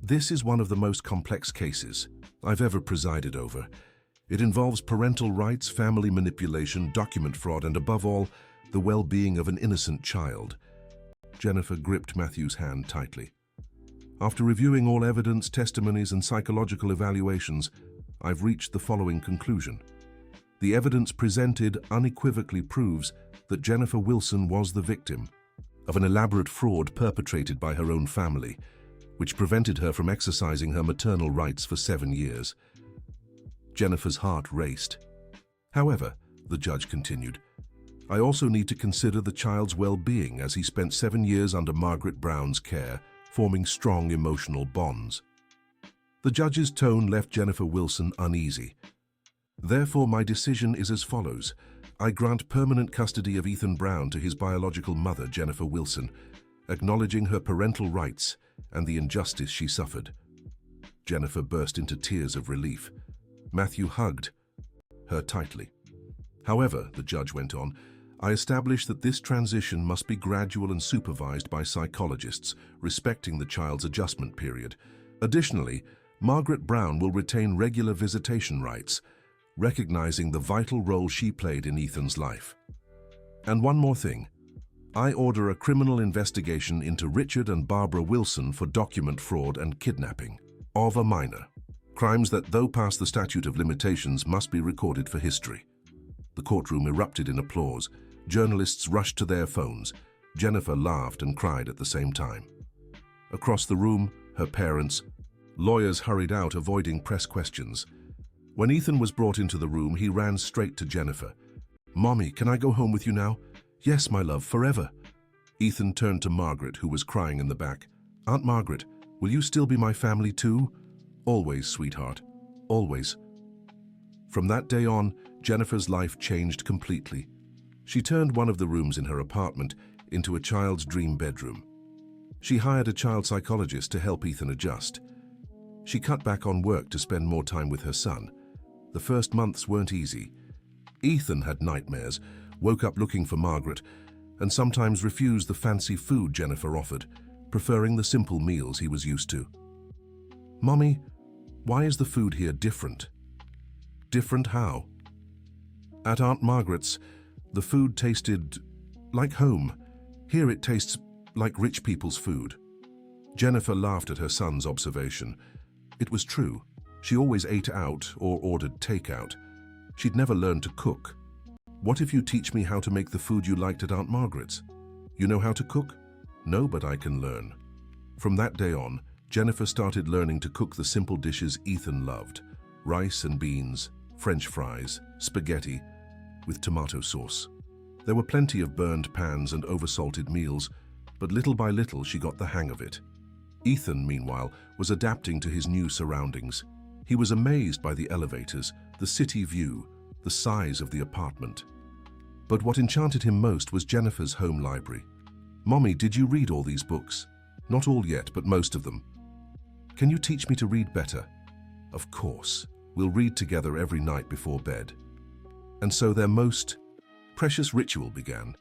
This is one of the most complex cases I've ever presided over. It involves parental rights, family manipulation, document fraud, and above all, the well-being of an innocent child. Jennifer gripped Matthew's hand tightly. "After reviewing all evidence, testimonies, and psychological evaluations, I've reached the following conclusion. The evidence presented unequivocally proves that Jennifer Wilson was the victim of an elaborate fraud perpetrated by her own family, which prevented her from exercising her maternal rights for 7 years. Jennifer's heart raced. However, the judge continued, I also need to consider the child's well-being as he spent 7 years under Margaret Brown's care, forming strong emotional bonds. The judge's tone left Jennifer Wilson uneasy. Therefore, my decision is as follows. I grant permanent custody of Ethan Brown to his biological mother, Jennifer Wilson, acknowledging her parental rights and the injustice she suffered. Jennifer burst into tears of relief. Matthew hugged her tightly. However, the judge went on, I established that this transition must be gradual and supervised by psychologists, respecting the child's adjustment period. Additionally, Margaret Brown will retain regular visitation rights, recognizing the vital role she played in Ethan's life. And one more thing. I order a criminal investigation into Richard and Barbara Wilson for document fraud and kidnapping of a minor. Crimes that, though past the statute of limitations, must be recorded for history. The courtroom erupted in applause. Journalists rushed to their phones. Jennifer laughed and cried at the same time. Across the room, her parents, lawyers hurried out, avoiding press questions. When Ethan was brought into the room, he ran straight to Jennifer. "Mommy, can I go home with you now?" "Yes, my love, forever." Ethan turned to Margaret, who was crying in the back. "Aunt Margaret, will you still be my family too?" "Always, sweetheart, always." From that day on, Jennifer's life changed completely. She turned one of the rooms in her apartment into a child's dream bedroom. She hired a child psychologist to help Ethan adjust. She cut back on work to spend more time with her son. The first months weren't easy. Ethan had nightmares, woke up looking for Margaret, and sometimes refused the fancy food Jennifer offered, preferring the simple meals he was used to. "Mommy, why is the food here different?" "Different how?" "At Aunt Margaret's, the food tasted like home. Here it tastes like rich people's food." Jennifer laughed at her son's observation. It was true. She always ate out or ordered takeout. She'd never learned to cook. "What if you teach me how to make the food you liked at Aunt Margaret's?" "You know how to cook?" "No, but I can learn." From that day on, Jennifer started learning to cook the simple dishes Ethan loved: rice and beans, French fries, spaghetti, with tomato sauce. There were plenty of burned pans and oversalted meals, but little by little she got the hang of it. Ethan, meanwhile, was adapting to his new surroundings. He was amazed by the elevators, the city view, the size of the apartment. But what enchanted him most was Jennifer's home library. "Mommy, did you read all these books?" "Not all yet, but most of them." "Can you teach me to read better?" "Of course. We'll read together every night before bed." And so their most precious ritual began.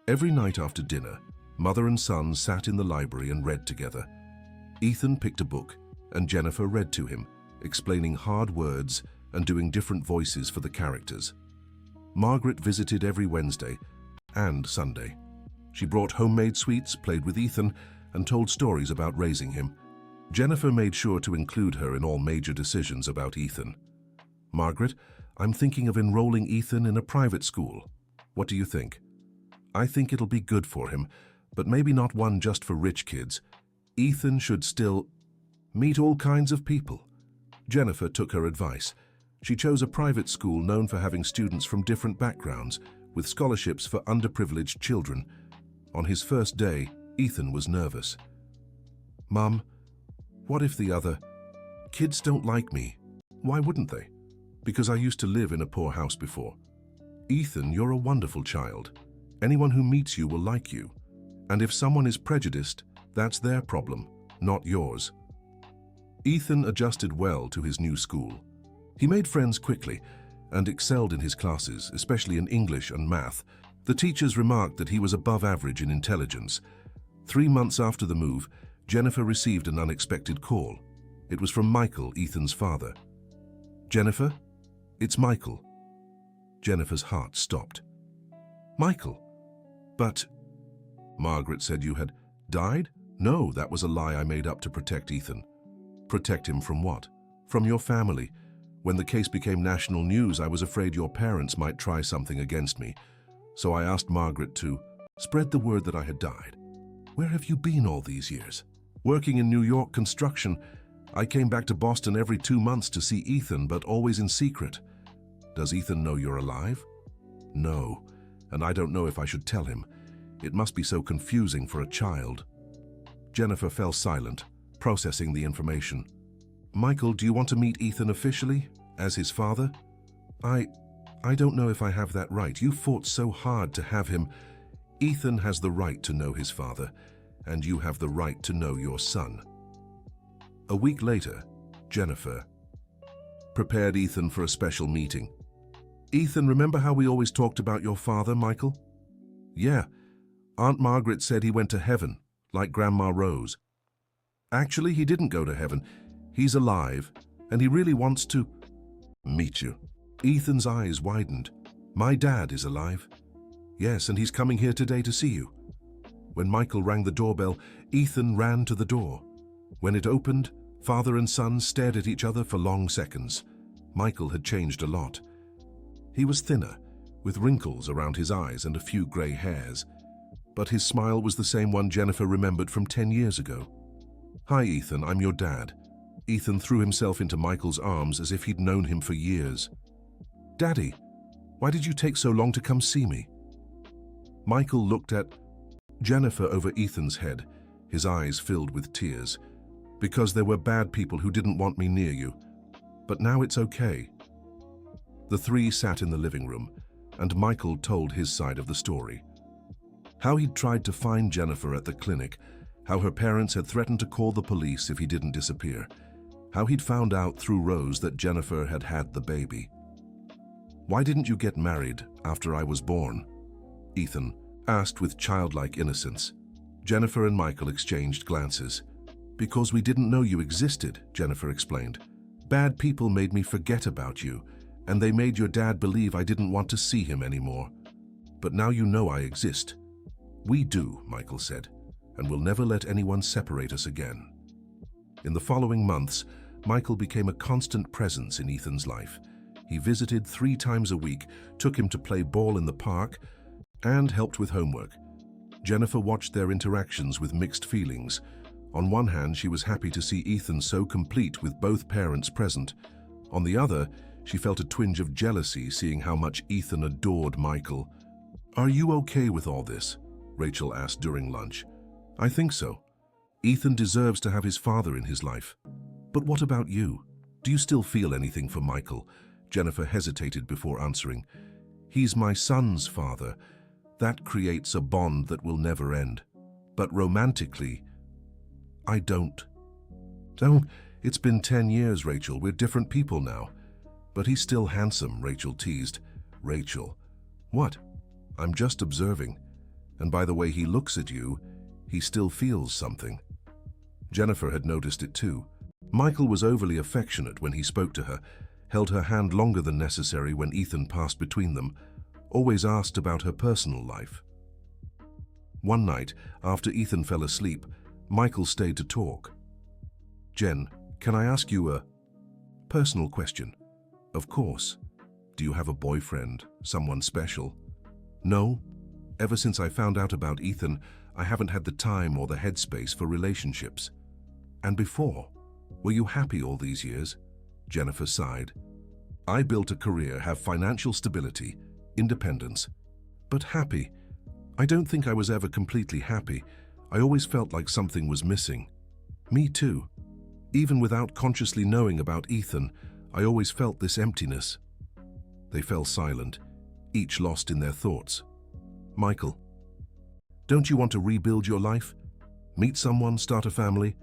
Every night after dinner, mother and son sat in the library and read together. Ethan picked a book, and Jennifer read to him, explaining hard words and doing different voices for the characters. Margaret visited every Wednesday and Sunday. She brought homemade sweets, played with Ethan, and told stories about raising him. Jennifer made sure to include her in all major decisions about Ethan. "Margaret, I'm thinking of enrolling Ethan in a private school. What do you think?" "I think it'll be good for him, but maybe not one just for rich kids. Ethan should still meet all kinds of people." Jennifer took her advice. She chose a private school known for having students from different backgrounds, with scholarships for underprivileged children. On his first day, Ethan was nervous. "Mom, what if the other kids don't like me?" "Why wouldn't they?" "Because I used to live in a poor house before." "Ethan, you're a wonderful child. Anyone who meets you will like you. And if someone is prejudiced, that's their problem, not yours." Ethan adjusted well to his new school. He made friends quickly and excelled in his classes, especially in English and math. The teachers remarked that he was above average in intelligence. 3 months after the move, Jennifer received an unexpected call. It was from Michael, Ethan's father. "Jennifer, it's Michael." Jennifer's heart stopped. "Michael? But..." "Margaret said you had died?" "No, that was a lie I made up to protect Ethan." "Protect him from what?" "From your family. When the case became national news, I was afraid your parents might try something against me. So I asked Margaret to spread the word that I had died." "Where have you been all these years?" "Working in New York construction. I came back to Boston every 2 months to see Ethan, but always in secret." "Does Ethan know you're alive?" "No, and I don't know if I should tell him. It must be so confusing for a child." Jennifer fell silent, processing the information. "Michael, do you want to meet Ethan officially, as his father?" I don't know if I have that right. You fought so hard to have him." "Ethan has the right to know his father, and you have the right to know your son." A week later, Jennifer prepared Ethan for a special meeting. Ethan, remember how we always talked about your father, Michael? Yeah, Aunt Margaret said he went to heaven, like Grandma Rose. Actually, he didn't go to heaven. He's alive, and he really wants to meet you. Ethan's eyes widened. My dad is alive. Yes, and he's coming here today to see you. When Michael rang the doorbell, Ethan ran to the door. When it opened, father and son stared at each other for long seconds. Michael had changed a lot. He was thinner, with wrinkles around his eyes and a few grey hairs. But his smile was the same one Jennifer remembered from 10 years ago. Hi, Ethan, I'm your dad. Ethan threw himself into Michael's arms as if he'd known him for years. Daddy, why did you take so long to come see me? Michael looked at Jennifer over Ethan's head, his eyes filled with tears. Because there were bad people who didn't want me near you. But now it's okay. The three sat in the living room, and Michael told his side of the story. How he'd tried to find Jennifer at the clinic, how her parents had threatened to call the police if he didn't disappear, how he'd found out through Rose that Jennifer had had the baby. Why didn't you get married after I was born? Ethan asked with childlike innocence. Jennifer and Michael exchanged glances. Because we didn't know you existed, Jennifer explained. Bad people made me forget about you, and they made your dad believe I didn't want to see him anymore. But now you know I exist. We do, Michael said, and we'll never let anyone separate us again. In the following months, Michael became a constant presence in Ethan's life. He visited 3 times a week, took him to play ball in the park, and helped with homework. Jennifer watched their interactions with mixed feelings. On one hand, she was happy to see Ethan so complete with both parents present. On the other, she felt a twinge of jealousy seeing how much Ethan adored Michael. Are you okay with all this? Rachel asked during lunch. I think so. Ethan deserves to have his father in his life. But what about you? Do you still feel anything for Michael? Jennifer hesitated before answering. He's my son's father. That creates a bond that will never end. But romantically, I don't. Oh, it's been 10 years, Rachel. We're different people now. But he's still handsome, Rachel teased. Rachel. What? I'm just observing. And by the way he looks at you, he still feels something. Jennifer had noticed it too. Michael was overly affectionate when he spoke to her, held her hand longer than necessary when Ethan passed between them, always asked about her personal life. One night, after Ethan fell asleep, Michael stayed to talk. Jen, can I ask you a personal question? Of course. Do you have a boyfriend, someone special? No. Ever since I found out about Ethan, I haven't had the time or the headspace for relationships. And before, were you happy all these years? Jennifer sighed. I built a career, have financial stability, independence. But happy? I don't think I was ever completely happy. I always felt like something was missing. Me too. Even without consciously knowing about Ethan, I always felt this emptiness. They fell silent, each lost in their thoughts. Michael, don't you want to rebuild your life? Meet someone, start a family?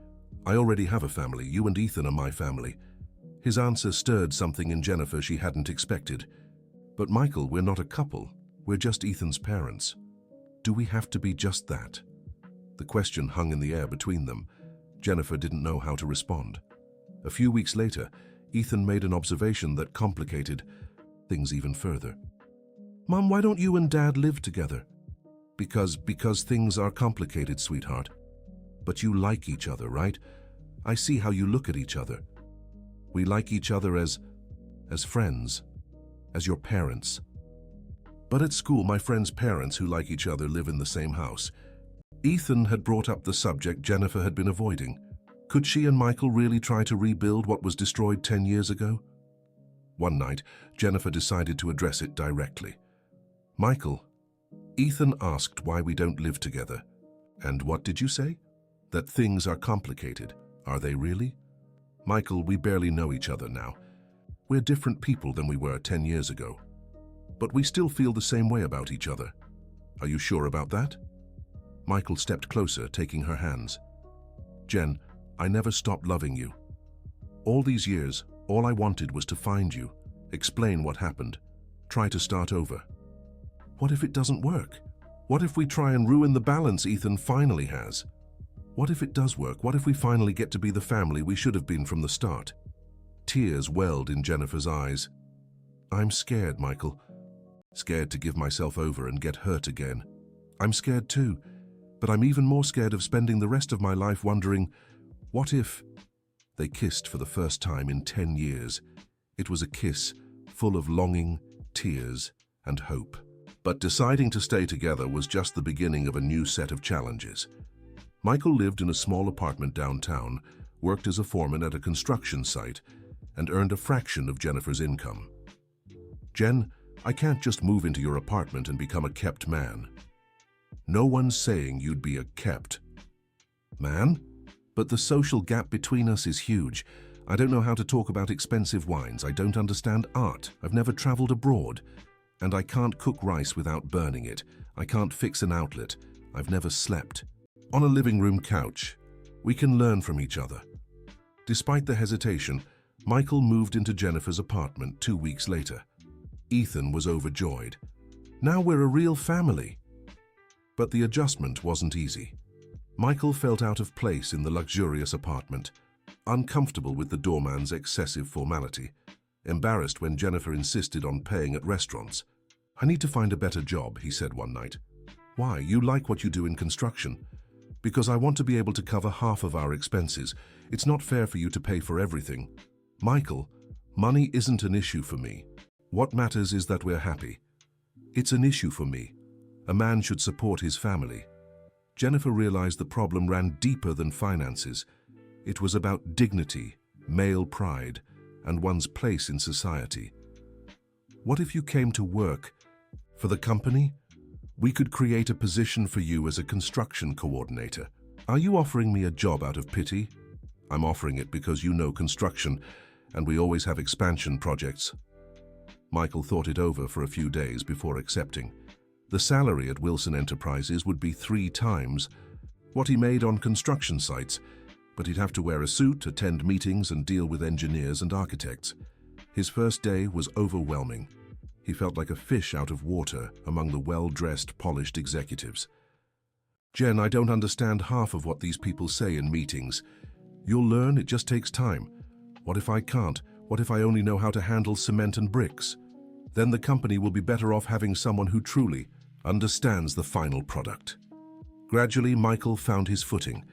I already have a family. You and Ethan are my family. His answer stirred something in Jennifer she hadn't expected. But Michael, we're not a couple. We're just Ethan's parents. Do we have to be just that? The question hung in the air between them. Jennifer didn't know how to respond. A few weeks later, Ethan made an observation that complicated things even further. Mom, why don't you and Dad live together? Because things are complicated, sweetheart. But you like each other, right? I see how you look at each other. We like each other as friends, as your parents. But at school, my friends' parents who like each other live in the same house. Ethan had brought up the subject Jennifer had been avoiding. Could she and Michael really try to rebuild what was destroyed 10 years ago? One night, Jennifer decided to address it directly. Michael, Ethan asked why we don't live together. And what did you say? That things are complicated. Are they really? Michael, we barely know each other now. We're different people than we were 10 years ago. But we still feel the same way about each other. Are you sure about that? Michael stepped closer, taking her hands. Jen, I never stopped loving you. All these years, all I wanted was to find you, explain what happened, try to start over. What if it doesn't work? What if we try and ruin the balance Ethan finally has? What if it does work? What if we finally get to be the family we should have been from the start? Tears welled in Jennifer's eyes. I'm scared, Michael. Scared to give myself over and get hurt again. I'm scared too, but I'm even more scared of spending the rest of my life wondering, what if? They kissed for the first time in 10 years. It was a kiss full of longing, tears, and hope. But deciding to stay together was just the beginning of a new set of challenges. Michael lived in a small apartment downtown, worked as a foreman at a construction site, and earned a fraction of Jennifer's income. Jen, I can't just move into your apartment and become a kept man. No one's saying you'd be a kept man, but the social gap between us is huge. I don't know how to talk about expensive wines. I don't understand art. I've never traveled abroad. And I can't cook rice without burning it. I can't fix an outlet. I've never slept on a living room couch. We can learn from each other. Despite the hesitation, Michael moved into Jennifer's apartment 2 weeks later. Ethan was overjoyed. Now we're a real family. But the adjustment wasn't easy. Michael felt out of place in the luxurious apartment, uncomfortable with the doorman's excessive formality, embarrassed when Jennifer insisted on paying at restaurants. I need to find a better job, he said one night. Why? You like what you do in construction? Because I want to be able to cover half of our expenses. It's not fair for you to pay for everything. Michael, money isn't an issue for me. What matters is that we're happy. It's an issue for me. A man should support his family. Jennifer realized the problem ran deeper than finances. It was about dignity, male pride, and one's place in society. What if you came to work for the company? We could create a position for you as a construction coordinator. Are you offering me a job out of pity? I'm offering it because you know construction, and we always have expansion projects. Michael thought it over for a few days before accepting. The salary at Wilson Enterprises would be 3 times what he made on construction sites, but he'd have to wear a suit, attend meetings, and deal with engineers and architects. His first day was overwhelming. He felt like a fish out of water among the well-dressed, polished executives. Jen, I don't understand half of what these people say in meetings. You'll learn, it just takes time. What if I can't? What if I only know how to handle cement and bricks? Then the company will be better off having someone who truly understands the final product. Gradually, Michael found his footing.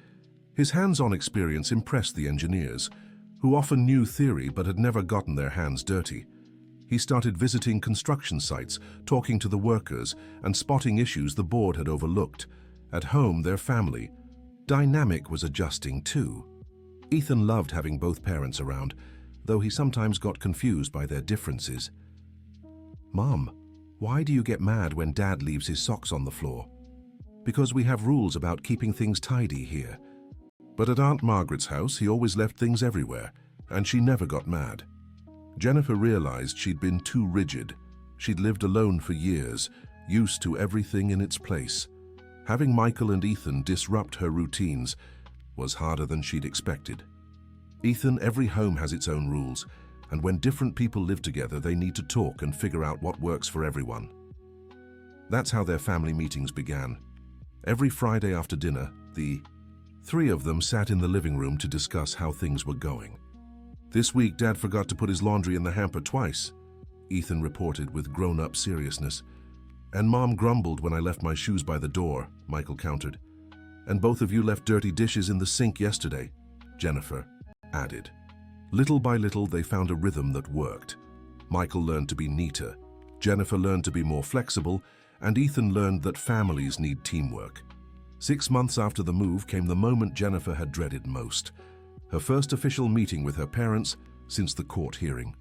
His hands-on experience impressed the engineers, who often knew theory but had never gotten their hands dirty. He started visiting construction sites, talking to the workers, and spotting issues the board had overlooked. At home, their family dynamic was adjusting too. Ethan loved having both parents around, though he sometimes got confused by their differences. Mom, why do you get mad when Dad leaves his socks on the floor? Because we have rules about keeping things tidy here. But at Aunt Margaret's house, he always left things everywhere, and she never got mad. Jennifer realized she'd been too rigid. She'd lived alone for years, used to everything in its place. Having Michael and Ethan disrupt her routines was harder than she'd expected. Ethan, every home has its own rules, and when different people live together, they need to talk and figure out what works for everyone. That's how their family meetings began. Every Friday after dinner, the 3 of them sat in the living room to discuss how things were going. This week, Dad forgot to put his laundry in the hamper twice, Ethan reported with grown-up seriousness. And Mom grumbled when I left my shoes by the door, Michael countered. And both of you left dirty dishes in the sink yesterday, Jennifer added. Little by little, they found a rhythm that worked. Michael learned to be neater, Jennifer learned to be more flexible, and Ethan learned that families need teamwork. 6 months after the move came the moment Jennifer had dreaded most. Her first official meeting with her parents since the court hearing.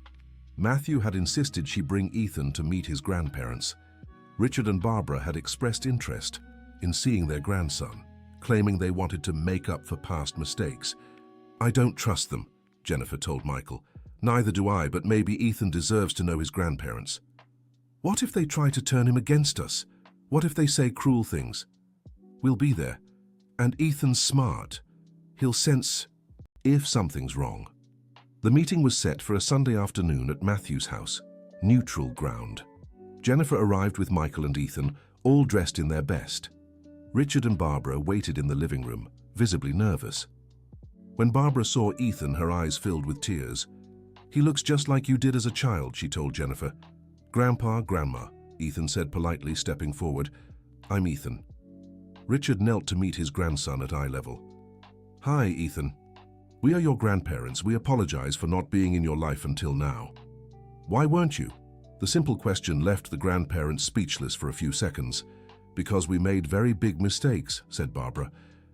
Matthew had insisted she bring Ethan to meet his grandparents. Richard and Barbara had expressed interest in seeing their grandson, claiming they wanted to make up for past mistakes. I don't trust them, Jennifer told Michael. Neither do I, but maybe Ethan deserves to know his grandparents. What if they try to turn him against us? What if they say cruel things? We'll be there. And Ethan's smart. He'll sense if something's wrong. The meeting was set for a Sunday afternoon at Matthew's house, neutral ground. Jennifer arrived with Michael and Ethan, all dressed in their best. Richard and Barbara waited in the living room, visibly nervous. When Barbara saw Ethan, her eyes filled with tears. "He looks just like you did as a child," she told Jennifer. "Grandpa, Grandma," Ethan said politely, stepping forward. "I'm Ethan." Richard knelt to meet his grandson at eye level. "Hi, Ethan. We are your grandparents. We apologize for not being in your life until now." "Why weren't you?" The simple question left the grandparents speechless for a few seconds. "Because we made very big mistakes," said Barbara.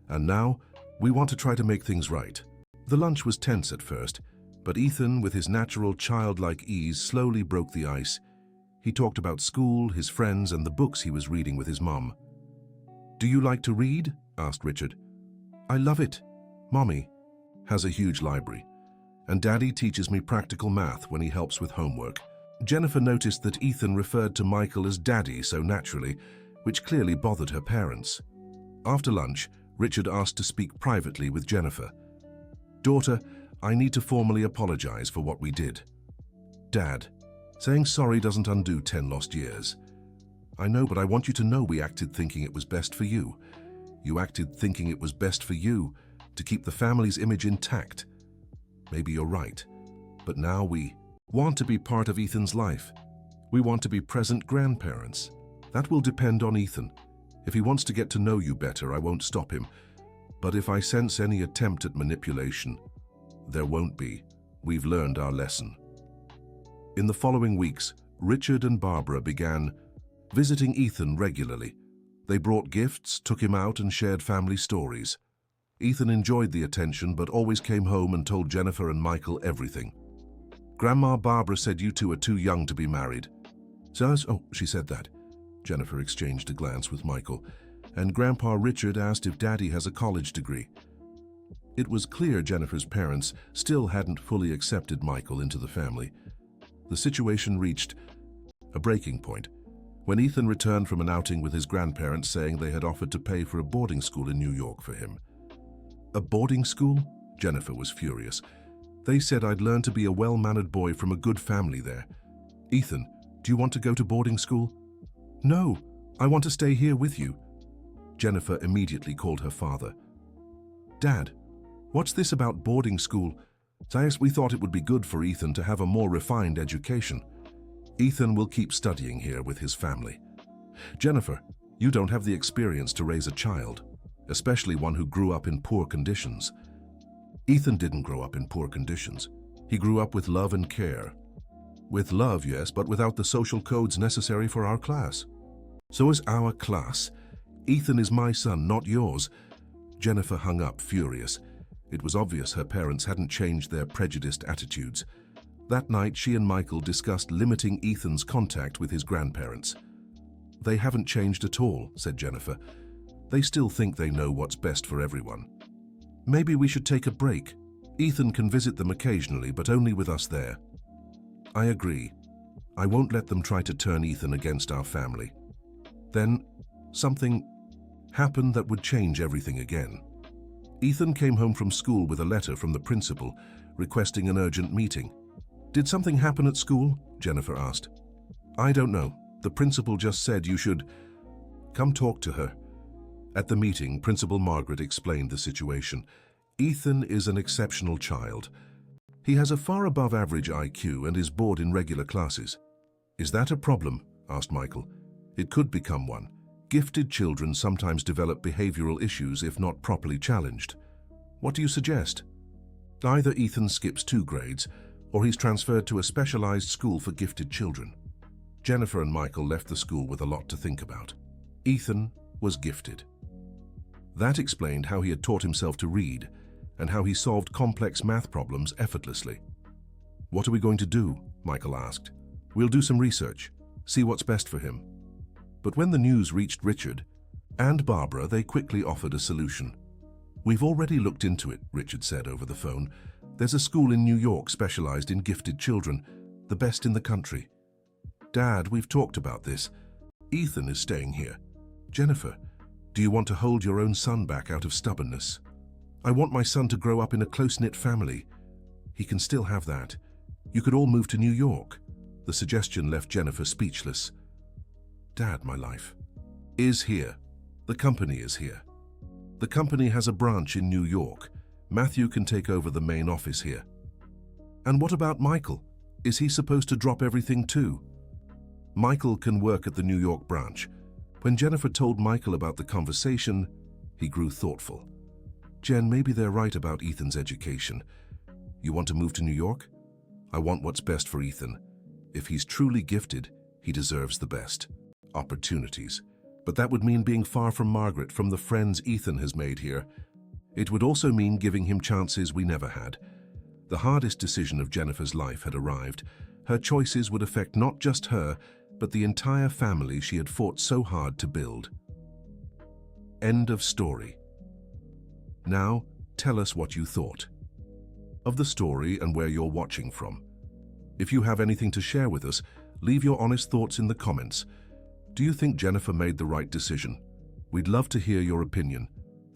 "And now, we want to try to make things right." The lunch was tense at first, but Ethan, with his natural childlike ease, slowly broke the ice. He talked about school, his friends, and the books he was reading with his mom. "Do you like to read?" asked Richard. "I love it. Mommy has a huge library, and Daddy teaches me practical math when he helps with homework." Jennifer noticed that Ethan referred to Michael as Daddy so naturally, which clearly bothered her parents. After lunch, Richard asked to speak privately with Jennifer. "Daughter, I need to formally apologize for what we did." "Dad, saying sorry doesn't undo 10 lost years." "I know, but I want you to know we acted thinking it was best for you. You acted thinking it was best for you, to keep the family's image intact. Maybe you're right, but now we want to be part of Ethan's life. We want to be present grandparents. That will depend on Ethan. If he wants to get to know you better, I won't stop him. But if I sense any attempt at manipulation, there won't be. We've learned our lesson." In the following weeks, Richard and Barbara began visiting Ethan regularly. They brought gifts, took him out, and shared family stories. Ethan enjoyed the attention, but always came home and told Jennifer and Michael everything. "Grandma Barbara said you two are too young to be married." "Oh, she said that." Jennifer exchanged a glance with Michael, and Grandpa Richard asked if Daddy has a college degree. It was clear Jennifer's parents still hadn't fully accepted Michael into the family. The situation reached a breaking point when Ethan returned from an outing with his grandparents, saying they had offered to pay for a boarding school in New York for him. "A boarding school?" Jennifer was furious. "They said I'd learn to be a well-mannered boy from a good family there. Ethan, do you want to go to boarding school?" "No, I want to stay here with you." Jennifer immediately called her father. "Dad, what's this about boarding school? We thought it would be good for Ethan to have a more refined education. Ethan will keep studying here with his family." "Jennifer, you don't have the experience to raise a child, especially one who grew up in poor conditions." "Ethan didn't grow up in poor conditions. He grew up with love and care." "With love, yes, but without the social codes necessary for our class." "So is our class. Ethan is my son, not yours." Jennifer hung up, furious. It was obvious her parents hadn't changed their prejudiced attitudes. That night, she and Michael discussed limiting Ethan's contact with his grandparents. "They haven't changed at all," said Jennifer. "They still think they know what's best for everyone. Maybe we should take a break. Ethan can visit them occasionally, but only with us there." "I agree. I won't let them try to turn Ethan against our family." Then, something happened that would change everything again. Ethan came home from school with a letter from the principal requesting an urgent meeting. "Did something happen at school?" Jennifer asked. "I don't know. The principal just said you should come talk to her." At the meeting, Principal Margaret explained the situation. "Ethan is an exceptional child. He has a far above average IQ and is bored in regular classes." "Is that a problem?" asked Michael. "It could become one. Gifted children sometimes develop behavioral issues if not properly challenged. What do you suggest?" "Either Ethan skips 2 grades, or he's transferred to a specialized school for gifted children." Jennifer and Michael left the school with a lot to think about. Ethan was gifted. That explained how he had taught himself to read and how he solved complex math problems effortlessly. "What are we going to do?" Michael asked. "We'll do some research, see what's best for him." But when the news reached Richard and Barbara, they quickly offered a solution. "We've already looked into it," Richard said over the phone. "There's a school in New York specialized in gifted children, the best in the country." "Dad, we've talked about this. Ethan is staying here." "Jennifer, do you want to hold your own son back out of stubbornness?" "I want my son to grow up in a close-knit family." "He can still have that. You could all move to New York." The suggestion left Jennifer speechless. Dad, my life is here. The company is here. The company has a branch in New York. Matthew can take over the main office here. And what about Michael? Is he supposed to drop everything too? Michael can work at the New York branch. When Jennifer told Michael about the conversation, he grew thoughtful. Jen, maybe they're right about Ethan's education. You want to move to New York? I want what's best for Ethan. If he's truly gifted, he deserves the best. Opportunities. But that would mean being far from Margaret, from the friends Ethan has made here. It would also mean giving him chances we never had. The hardest decision of Jennifer's life had arrived. Her choices would affect not just her, but the entire family she had fought so hard to build. End of story. Now, tell us what you thought of the story and where you're watching from. If you have anything to share with us, leave your honest thoughts in the comments. Do you think Jennifer made the right decision? We'd love to hear your opinion.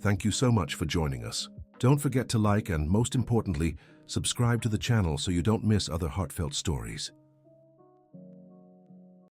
Thank you so much for joining us. Don't forget to like and, most importantly, subscribe to the channel so you don't miss other heartfelt stories.